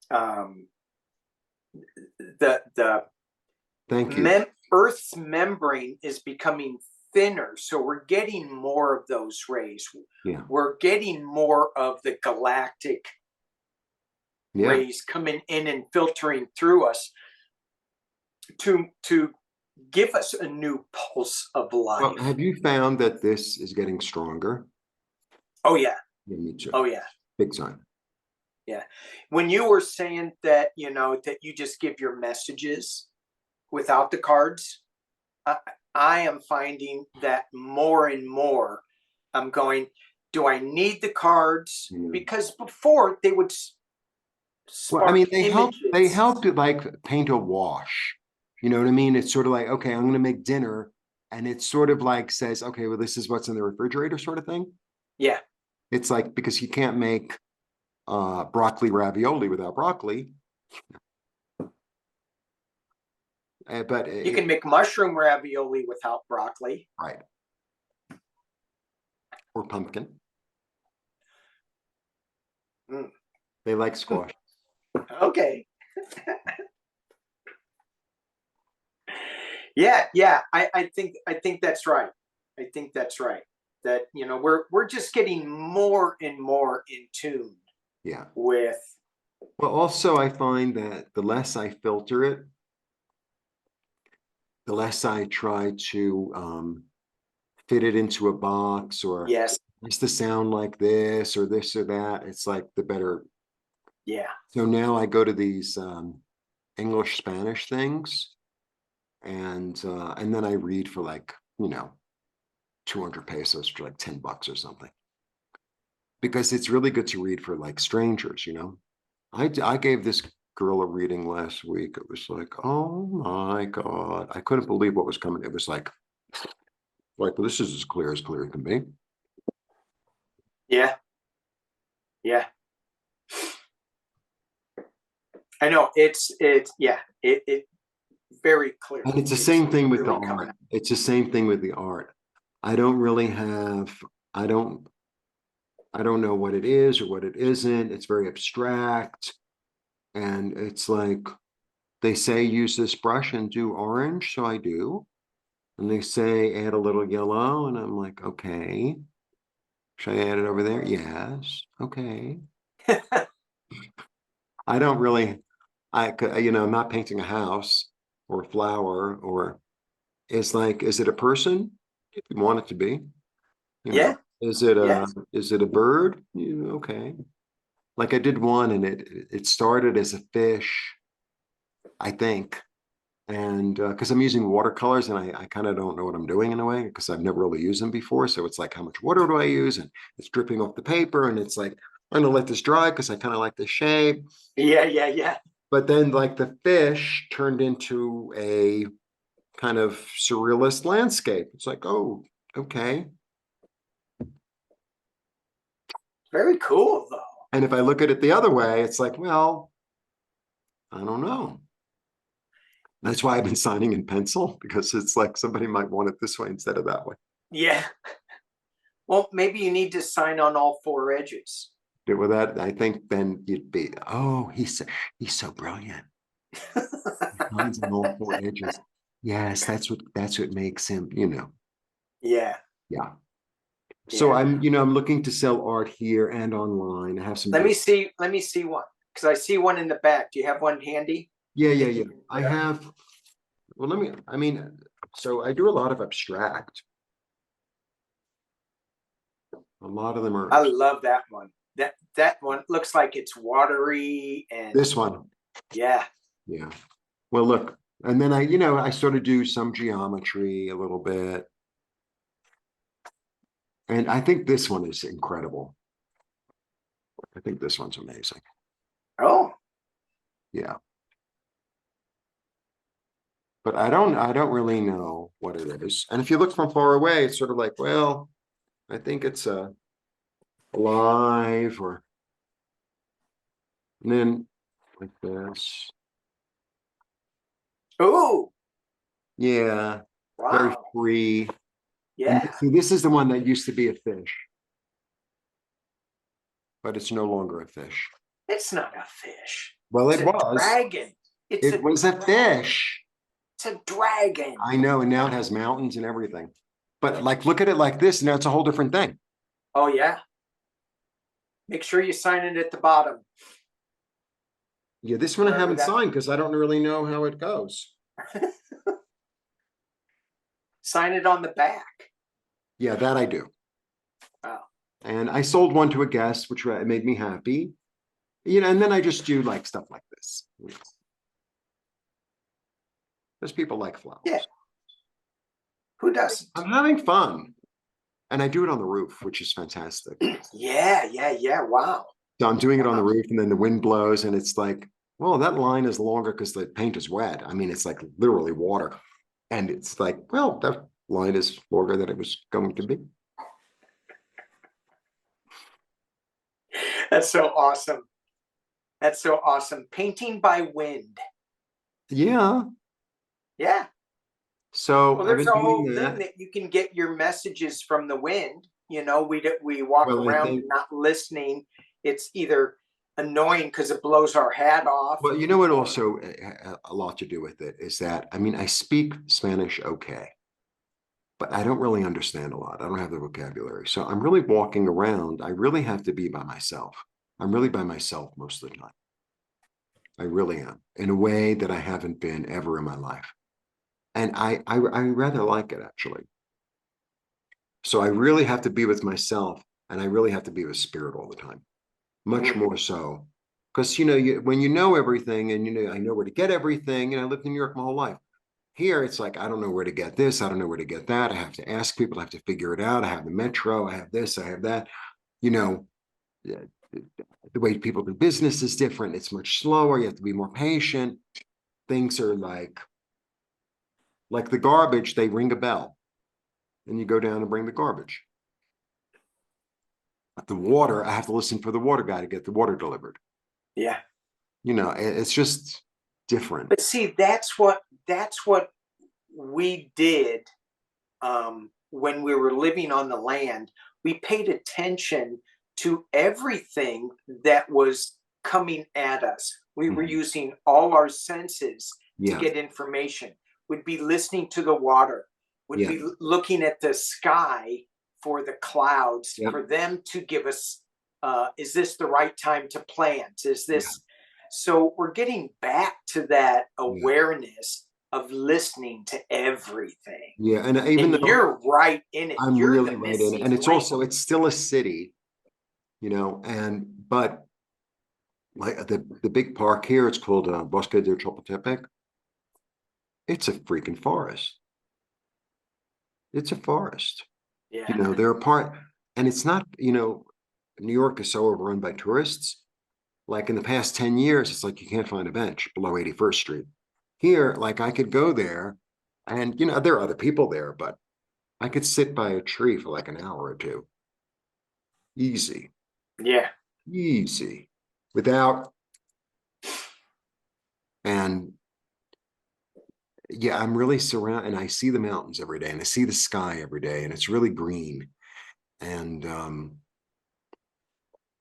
um the Thank you. Earth's membrane is becoming thinner, so we're getting more of those rays. Yeah. We're getting more of the galactic Yeah. rays coming in and filtering through us to give us a new pulse of life. Well, have you found that this is getting stronger? Oh yeah. Yeah, me too. Oh yeah. Big time. Yeah. When you were saying that, that you just give your messages without the cards, I am finding that more and more I'm going, do I need the cards? Yeah. Because before they would Well, I spark mean, images. they help to like paint a wash. You know what I mean? It's sort of like, okay, I'm going to make dinner. And it sort of like says, okay, well, this is what's in the refrigerator sort of thing. Yeah. It's like, because you can't make broccoli ravioli without broccoli. But You can make mushroom ravioli without broccoli. right. Or pumpkin. Mm. They like squash. Okay. Yeah. I think that's right. I think that's right. That we're just getting more and more in tune. Yeah. With. Well, also I find that the less I filter it, the less I try to fit it into a box or Yes. used to sound like this or that. It's like the better. Yeah. So now I go to these English Spanish things, and then I read for like 200 pesos for like $10 or something, because it's really good to read for like strangers. I gave this girl a reading last week. It was like, oh my God, I couldn't believe what was coming. It was well, this is as clear as clear can be. Yeah. Yeah. I know it's yeah, it very clear. And it's the same thing with the art. It's the same thing with the art. I don't really have, I don't know what it is or what it isn't. It's very abstract. And it's like, they say use this brush and do orange, so I do. And they say add a little yellow, and I'm like, okay. Should I add it over there? Yes. Okay. I don't really, I'm not painting a house or a flower, or it's like, is it a person? If you want it to be, Yeah. is it Yeah. a bird? Okay. Like I did one and it started as a fish, I think. And because I'm using watercolors and I kind of don't know what I'm doing in a way because I've never really used them before. So it's like, how much water do I use? And it's dripping off the paper. And it's like, I'm gonna let this dry because I kind of like the shape. Yeah, yeah, yeah. But then like the fish turned into a kind of surrealist landscape. It's like, oh, okay. Very cool though. And if I look at it the other way, it's like, well, I don't know. That's why I've been signing in pencil because it's like somebody might want it this way instead of that way. Yeah. Well, maybe you need to sign on all four edges. Do with that, I think then you'd be, oh, he's so brilliant. Lines on all four edges. Yes, that's what makes him, Yeah. yeah. So Yeah. I'm looking to sell art here and online. I have some. Let me see one. Because I see one in the back. Do you have one handy? Yeah. I have, well, so I do a lot of abstract. A lot of them are I love that one. That one looks like it's watery and this one. yeah. Yeah. Well, look, and then I sort of do some geometry a little bit. And I think this one is incredible. I think this one's amazing. Oh, Yeah. But I don't really know what it is. And if you look from far away, it's sort of like, well, I think it's alive or and then like this. oh, Yeah, very wow. free. And Yeah. see, this is the one that used to be a fish, but it's no longer a fish. It's not a fish. Well, It's it a was. dragon. It was a fish. It's a dragon. I know, and now it has mountains and everything. But like, look at it like this, now it's a whole different thing. Oh yeah. Make sure you sign it at the bottom. Yeah, this one I Wherever haven't that- signed because I don't really know how it goes. Sign it on the back. Yeah, that I do. Oh. And I sold one to a guest, which made me happy. And then I just do like stuff like this. Because people like flowers. Yeah. Who doesn't? I'm having fun. And I do it on the roof, which is fantastic. Yeah. Wow. So I'm doing it on the roof and then the wind blows and it's like, well, that line is longer because the paint is wet. I mean, it's like literally water. And it's like, well, that line is longer than it was going to be. That's so awesome. That's so awesome. Painting by wind. Yeah. Yeah. So Well, I've there's been a whole doing thing that. that you can get your messages from the wind. We walk Well, I around think- not listening. It's either annoying because it blows our hat off. Well, you know what also a lot to do with it is that, I speak Spanish okay, but I don't really understand a lot. I don't have the vocabulary. So I'm really walking around. I really have to be by myself. I'm really by myself most of the time. I really am in a way that I haven't been ever in my life. And I rather like it actually. So I really have to be with myself and I really have to be with spirit all the time, much more so. Because, when you know everything and, I know where to get everything. I lived in New York my whole life. Here, it's like, I don't know where to get this. I don't know where to get that. I have to ask people. I have to figure it out. I have the metro. I have this. I have that. The the way people do business is different. It's much slower. You have to be more patient. Things are like the garbage, they ring a bell and you go down and bring the garbage. But the water, I have to listen for the water guy to get the water delivered. Yeah. It's just different. But see, that's what we did when we were living on the land. We paid attention to everything that was coming at us. We were using all our senses to get information. We'd be listening to the water. We'd be looking at the sky for the clouds, for them to give us, is this the right time to plant? Is this... So we're getting back to that awareness of listening to everything. Yeah, and even though you're right in it, I'm really right in it, and it's still a city, but like the big park here, it's called Bosque de Chapultepec, it's a freaking forest. It's a forest. Yeah. You know, they're a part, and it's not, you know, New York is so overrun by tourists. Like in the past 10 years, it's like you can't find a bench below 81st Street. Here, like I could go there and, you know, there are other people there, but I could sit by a tree for like an hour or two. Easy, Yeah. easy, without, and yeah, I'm really surrounded and I see the mountains every day and I see the sky every day and it's really green. And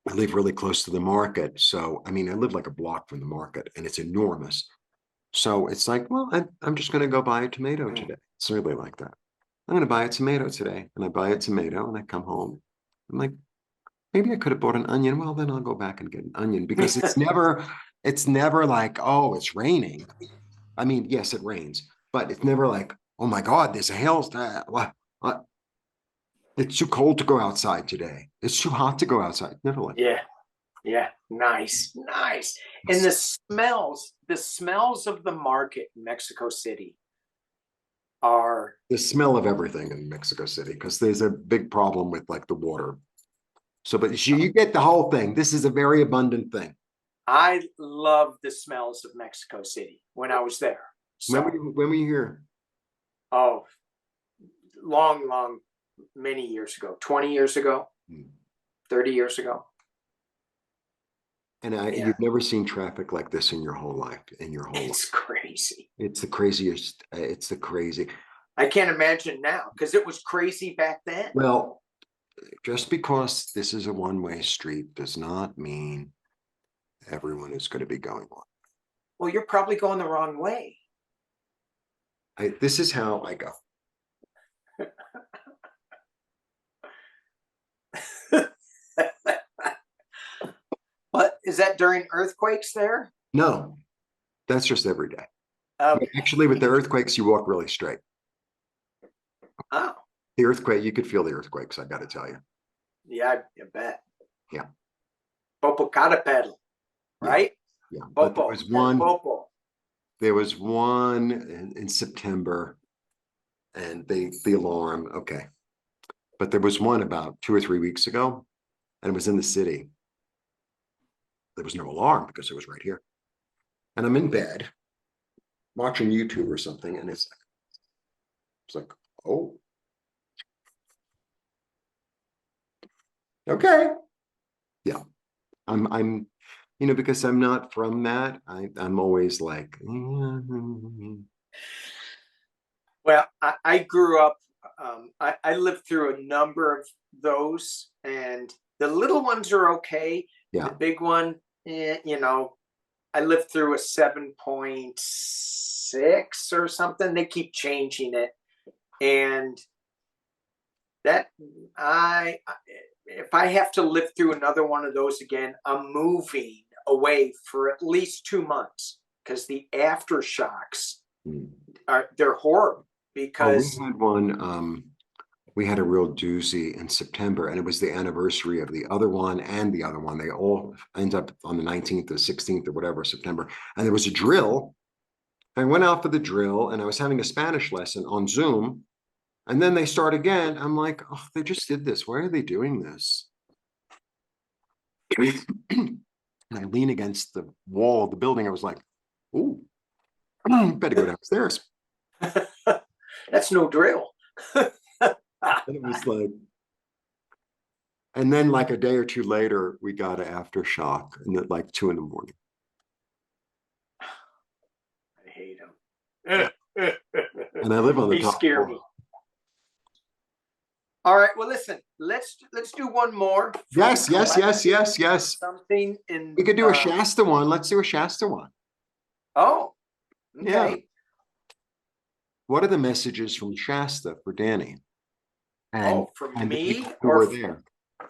I live really close to the market. So, I mean, I live like a block from the market and it's enormous. So it's like, well, I'm just going to go buy a tomato today. It's really like that. I'm going to buy a tomato today. And I buy a tomato and I come home. I'm like, maybe I could have bought an onion. Well, then I'll go back and get an onion because it's never like, oh, it's raining. I mean, yes, it rains, but it's never like, oh my God, there's a hailstorm. It's too cold to go outside today. It's too hot to go outside. Never like Yeah. Yeah. Nice. Nice. And the smells of the market in Mexico City are, the smell of everything in Mexico City because there's a big problem with like the water. So, but you get the whole thing. This is a very abundant thing. I love the smells of Mexico City when I was there. So, When were you here? oh, long, many years ago, 20 years ago, 30 years ago. And Yeah. you've never seen traffic like this in your whole life, It's crazy. It's the craziest. It's the crazy. I can't imagine now because it was crazy back then. Well, just because this is a one-way street does not mean everyone is going to be going on. Well, you're probably going the wrong way. This is how I go. What is that during earthquakes there? No, that's just every day. Okay. Actually, with the earthquakes, you walk really straight. Oh, The earthquake, you could feel the earthquakes, I got to tell you. yeah, I bet. Yeah. Popocatépetl, right? Yeah. But Popo. Popo. there was one in September and the alarm, okay. But there was one about 2 or 3 weeks ago and it was in the city. There was no alarm because it was right here. And I'm in bed watching YouTube or something and it's like, oh, okay. Yeah. I'm, you know, because I'm not from that, I'm always like, Well, I grew up, I lived through a number of those, and the little ones are okay. yeah. The big one, you know, I lived through a 7.6 or something. They keep changing it. And that, if I have to live through another one of those again, I'm moving away for at least 2 months because the aftershocks they're horrible. Because we had one, we had a real doozy in September and it was the anniversary of the other one and the other one. They all end up on the 19th or 16th or whatever, September. And there was a drill. I went out for the drill and I was having a Spanish lesson on Zoom. And then they start again. I'm like, oh, they just did this. Why are they doing this? And I lean against the wall of the building. I was like, ooh, better go downstairs. that's no drill. And it was like, and then like a day or two later, we got an aftershock and at like 2 a.m. I hate him. And I live on the He top scared floor. me. All right. Well, listen. Let's do one more. Yes. Something in. We could do a Shasta one. Let's do a Shasta one. Oh. Okay. Yeah. What are the messages from Shasta for Danny? And, for and the me people who were there.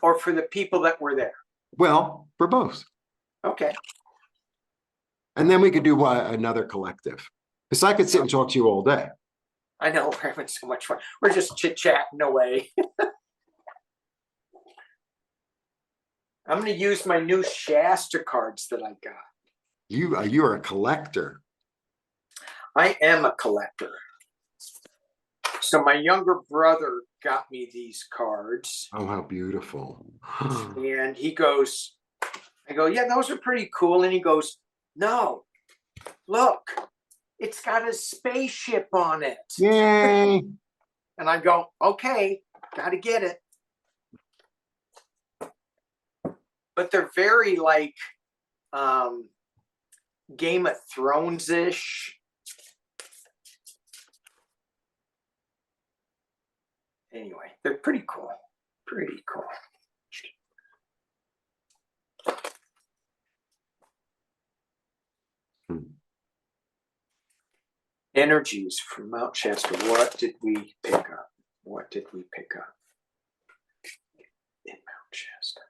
or for the people that were there? Well, for both. Okay. And then we could do another collective. Because I could sit and talk to you all day. I know we're having so much fun. We're just chit-chatting away. I'm going to use my new Shasta cards that I got. You are a collector. I am a collector. So my younger brother got me these cards. Oh, how beautiful. And he goes, I go, yeah, those are pretty cool. And he goes, no, look, it's got a spaceship on it. Yay. And I go, okay, got to get it. But they're very like Game of Thrones-ish. Anyway, they're pretty cool. Pretty cool. Energies from Mount Shasta. What did we pick up? What did we pick up in Mount Shasta?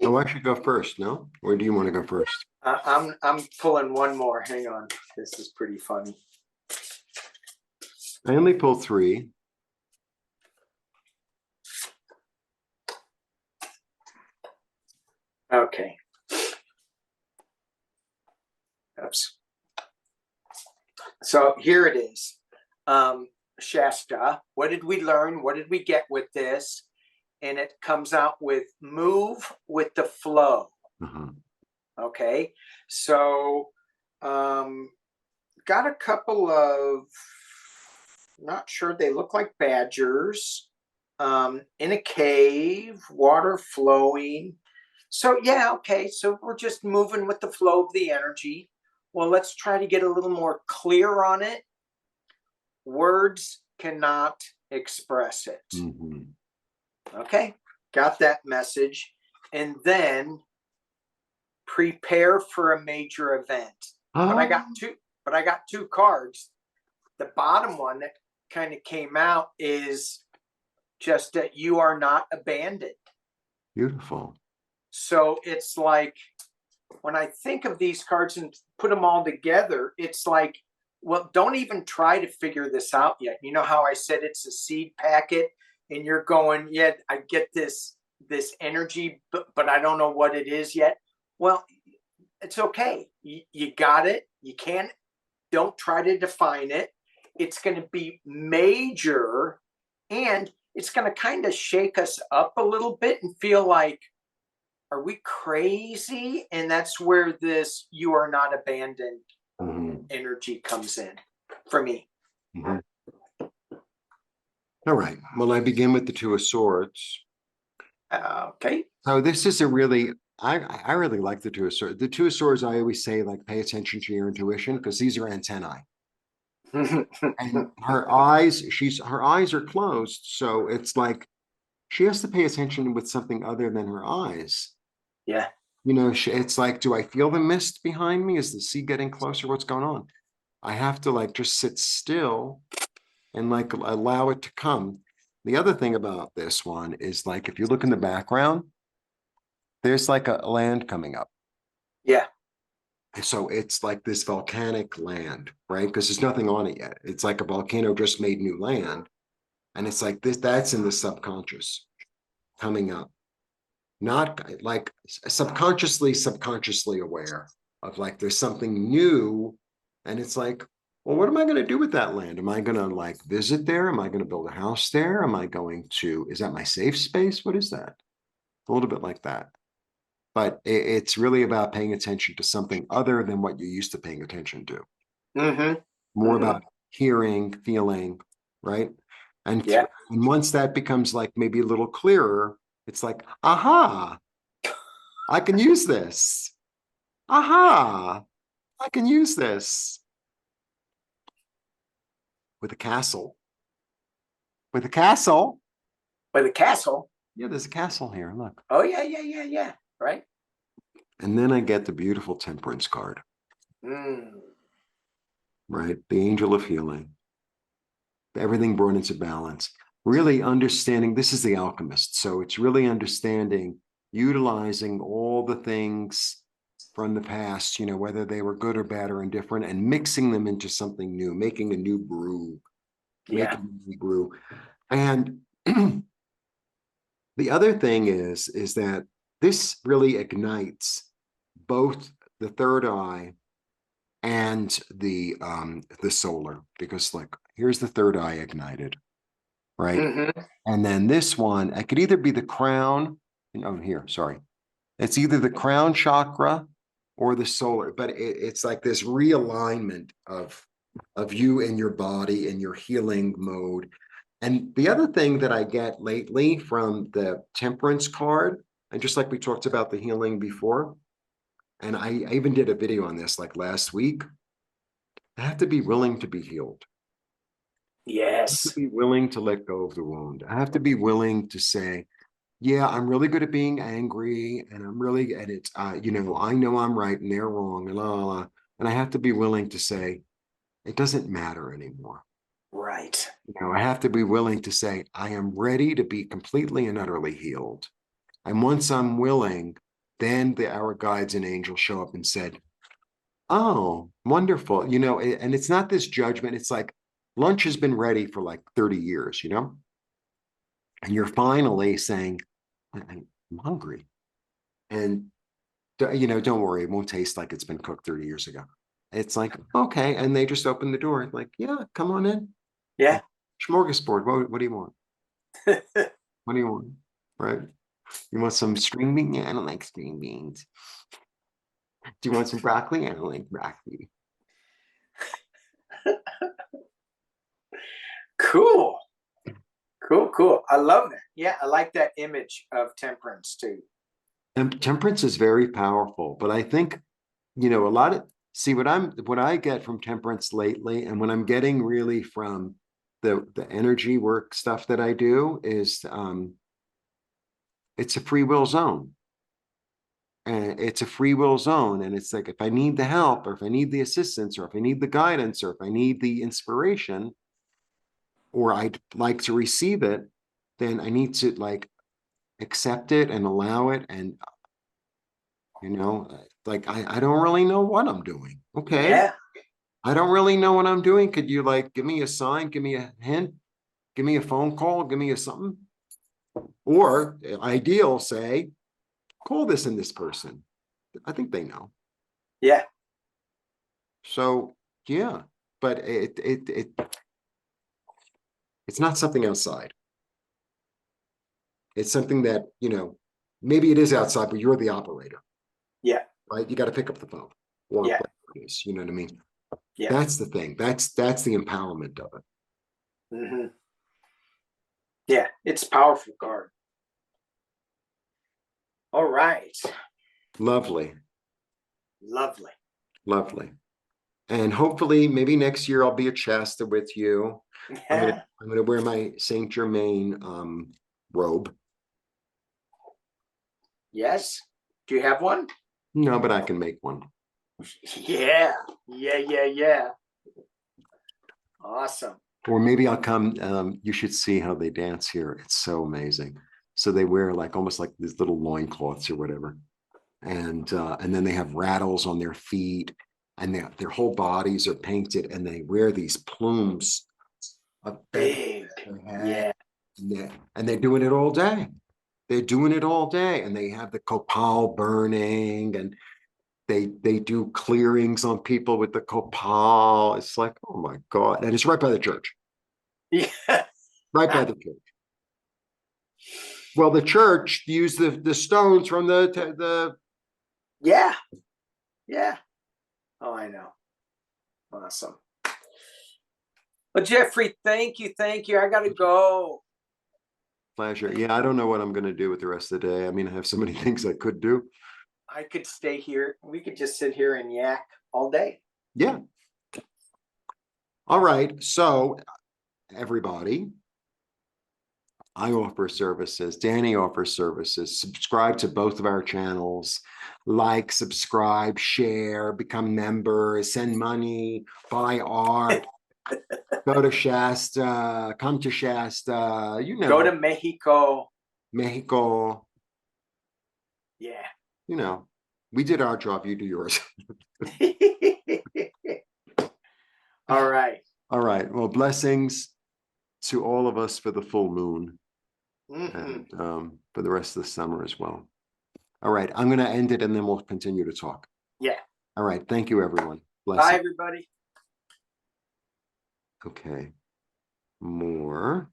Oh, I should go first, no? Or do you want to go first? I'm pulling one more. Hang on. This is pretty funny. I only pulled 3. Okay. Oops. So here it is. Shasta. What did we learn? What did we get with this? And it comes out with move with the flow. Okay. So got a couple of, not sure, they look like badgers in a cave, water flowing. So yeah, okay, so we're just moving with the flow of the energy. Well, let's try to get a little more clear on it. Words cannot express it. Okay, got that message. And then prepare for a major event. But I got two cards. The bottom one that kind of came out is just that you are not abandoned. Beautiful. So it's like, when I think of these cards and put them all together, it's like, well, don't even try to figure this out yet. You know how I said it's a seed packet and you're going, yeah, I get this energy, but I don't know what it is yet. Well, it's okay. You got it. You don't try to define it. It's going to be major, and it's going to kind of shake us up a little bit and feel like, are we crazy? And that's where this you are not abandoned energy comes in for me. All right. Well, I begin with the 2 of Swords. Okay. So this is a really, I really like the 2 of Swords. The 2 of Swords, I always say, like, pay attention to your intuition, because these are antennae. And her eyes are closed. So it's like she has to pay attention with something other than her eyes. Yeah. You know, it's like, do I feel the mist behind me? Is the sea getting closer? What's going on? I have to like just sit still and like allow it to come. The other thing about this one is, like, if you look in the background, there's like a land coming up. Yeah. So it's like this volcanic land, right? Because there's nothing on it yet. It's like a volcano just made new land. And it's like this, that's in the subconscious coming up. Not like subconsciously aware of, like, there's something new. And it's like, well, what am I going to do with that land? Am I going to like visit there? Am I going to build a house there? Am I going to, is that my safe space? What is that? A little bit like that. But it's really about paying attention to something other than what you're used to paying attention to. More about hearing, feeling, right? And and once that becomes like maybe a little clearer, it's like, aha, I can use this. Aha, I can use this. With a castle. With a castle. With a castle. Yeah, there's a castle here. Look. Oh, yeah. Right. And then I get the beautiful Temperance card. Right? The angel of healing. Everything brought into balance. Really understanding, this is the alchemist. So it's really understanding, utilizing all the things from the past, you know, whether they were good or bad or indifferent, and mixing them into something new, making a new brew, Yeah. making a new brew. And the other thing is that this really ignites both the third eye and the solar, because like here's the third eye ignited, right? Hmm. And then this one, it could either be the crown, oh here, sorry. It's either the crown chakra or the solar, but it's like this realignment of you and your body and your healing mode. And the other thing that I get lately from the temperance card, and just like we talked about the healing before, and I even did a video on this like last week, I have to be willing to be healed. I have to Yes. be willing to let go of the wound. I have to be willing to say, yeah, I'm really good at being angry, and I'm really at it. You know I'm right and they're wrong, and la la la. And I have to be willing to say, it doesn't matter anymore. Right. You know, I have to be willing to say, I am ready to be completely and utterly healed. And once I'm willing, then our guides and angels show up and said, oh, wonderful. You know, and it's not this judgment. It's like lunch has been ready for like 30 years, you know? And you're finally saying, I'm hungry. And, you know, don't worry, it won't taste like it's been cooked 30 years ago. It's like, okay. And they just open the door, like, yeah, come on in. Yeah. Smorgasbord. What do you want? What do you want? Right? You want some string beans? Yeah, I don't like string beans. Do you want some broccoli? I don't like broccoli. Cool. Cool. Cool. I love that. Yeah. I like that image of temperance too. And temperance is very powerful, but I think, you know, a lot of see what I get from temperance lately, and what I'm getting really from the energy work stuff that I do is it's a free will zone. And it's a free will zone. And it's like if I need the help, or if I need the assistance, or if I need the guidance, or if I need the inspiration, or I'd like to receive it, then I need to like accept it and allow it. And you know, like I don't really know what I'm doing. Okay. Yeah. I don't really know what I'm doing. Could you like give me a sign, give me a hint, give me a phone call, give me a something? Or ideal, say, call this and this person. I think they know. Yeah. So yeah, but it's not something outside. It's something that, you know, maybe it is outside, but you're the operator, Yeah. right? You got to pick up the phone or Yeah. whatever it is, you know what I mean? Yeah. That's the thing. That's the empowerment of it. Hmm. Yeah. It's a powerful card. All right. Lovely, Lovely. lovely. And hopefully, maybe next year I'll be at Shasta with you. Yeah. I'm gonna wear my Saint Germain robe. Yes. Do you have one? No, but I can make one. Yeah. Yeah. Yeah. Yeah. Awesome. Or maybe I'll come. You should see how they dance here. It's so amazing. So they wear like almost like these little loincloths or whatever. And then they have rattles on their feet, and their whole bodies are painted, and they wear these plumes of feathers Big. on their head, Yeah. and they're doing it all day. They're doing it all day, and they have the copal burning, and they do clearings on people with the copal. It's like, oh my God. And it's right by the church. Yeah. Right by the church. Well, the church used the stones from the Yeah. Yeah. Oh, I know. Awesome. Well, Jeffrey, thank you. Thank you. I got to go. pleasure. Yeah, I don't know what I'm going to do with the rest of the day. I mean, I have so many things I could do. I could stay here. We could just sit here and yak all day. Yeah. All right. So, everybody, I offer services. Danny offers services. Subscribe to both of our channels. Like, subscribe, share, become members, send money, buy art, go to Shasta, come to Shasta, you Go to know, Mexico. Mexico, Yeah. you know. We did our job, you do yours. All right. All right. Well, blessings to all of us for the full moon Mhm. and for the rest of the summer as well. All right. I'm going to end it and then we'll continue to talk. Yeah. All right. Thank you, everyone. Bye, Blessings. everybody. Okay. More.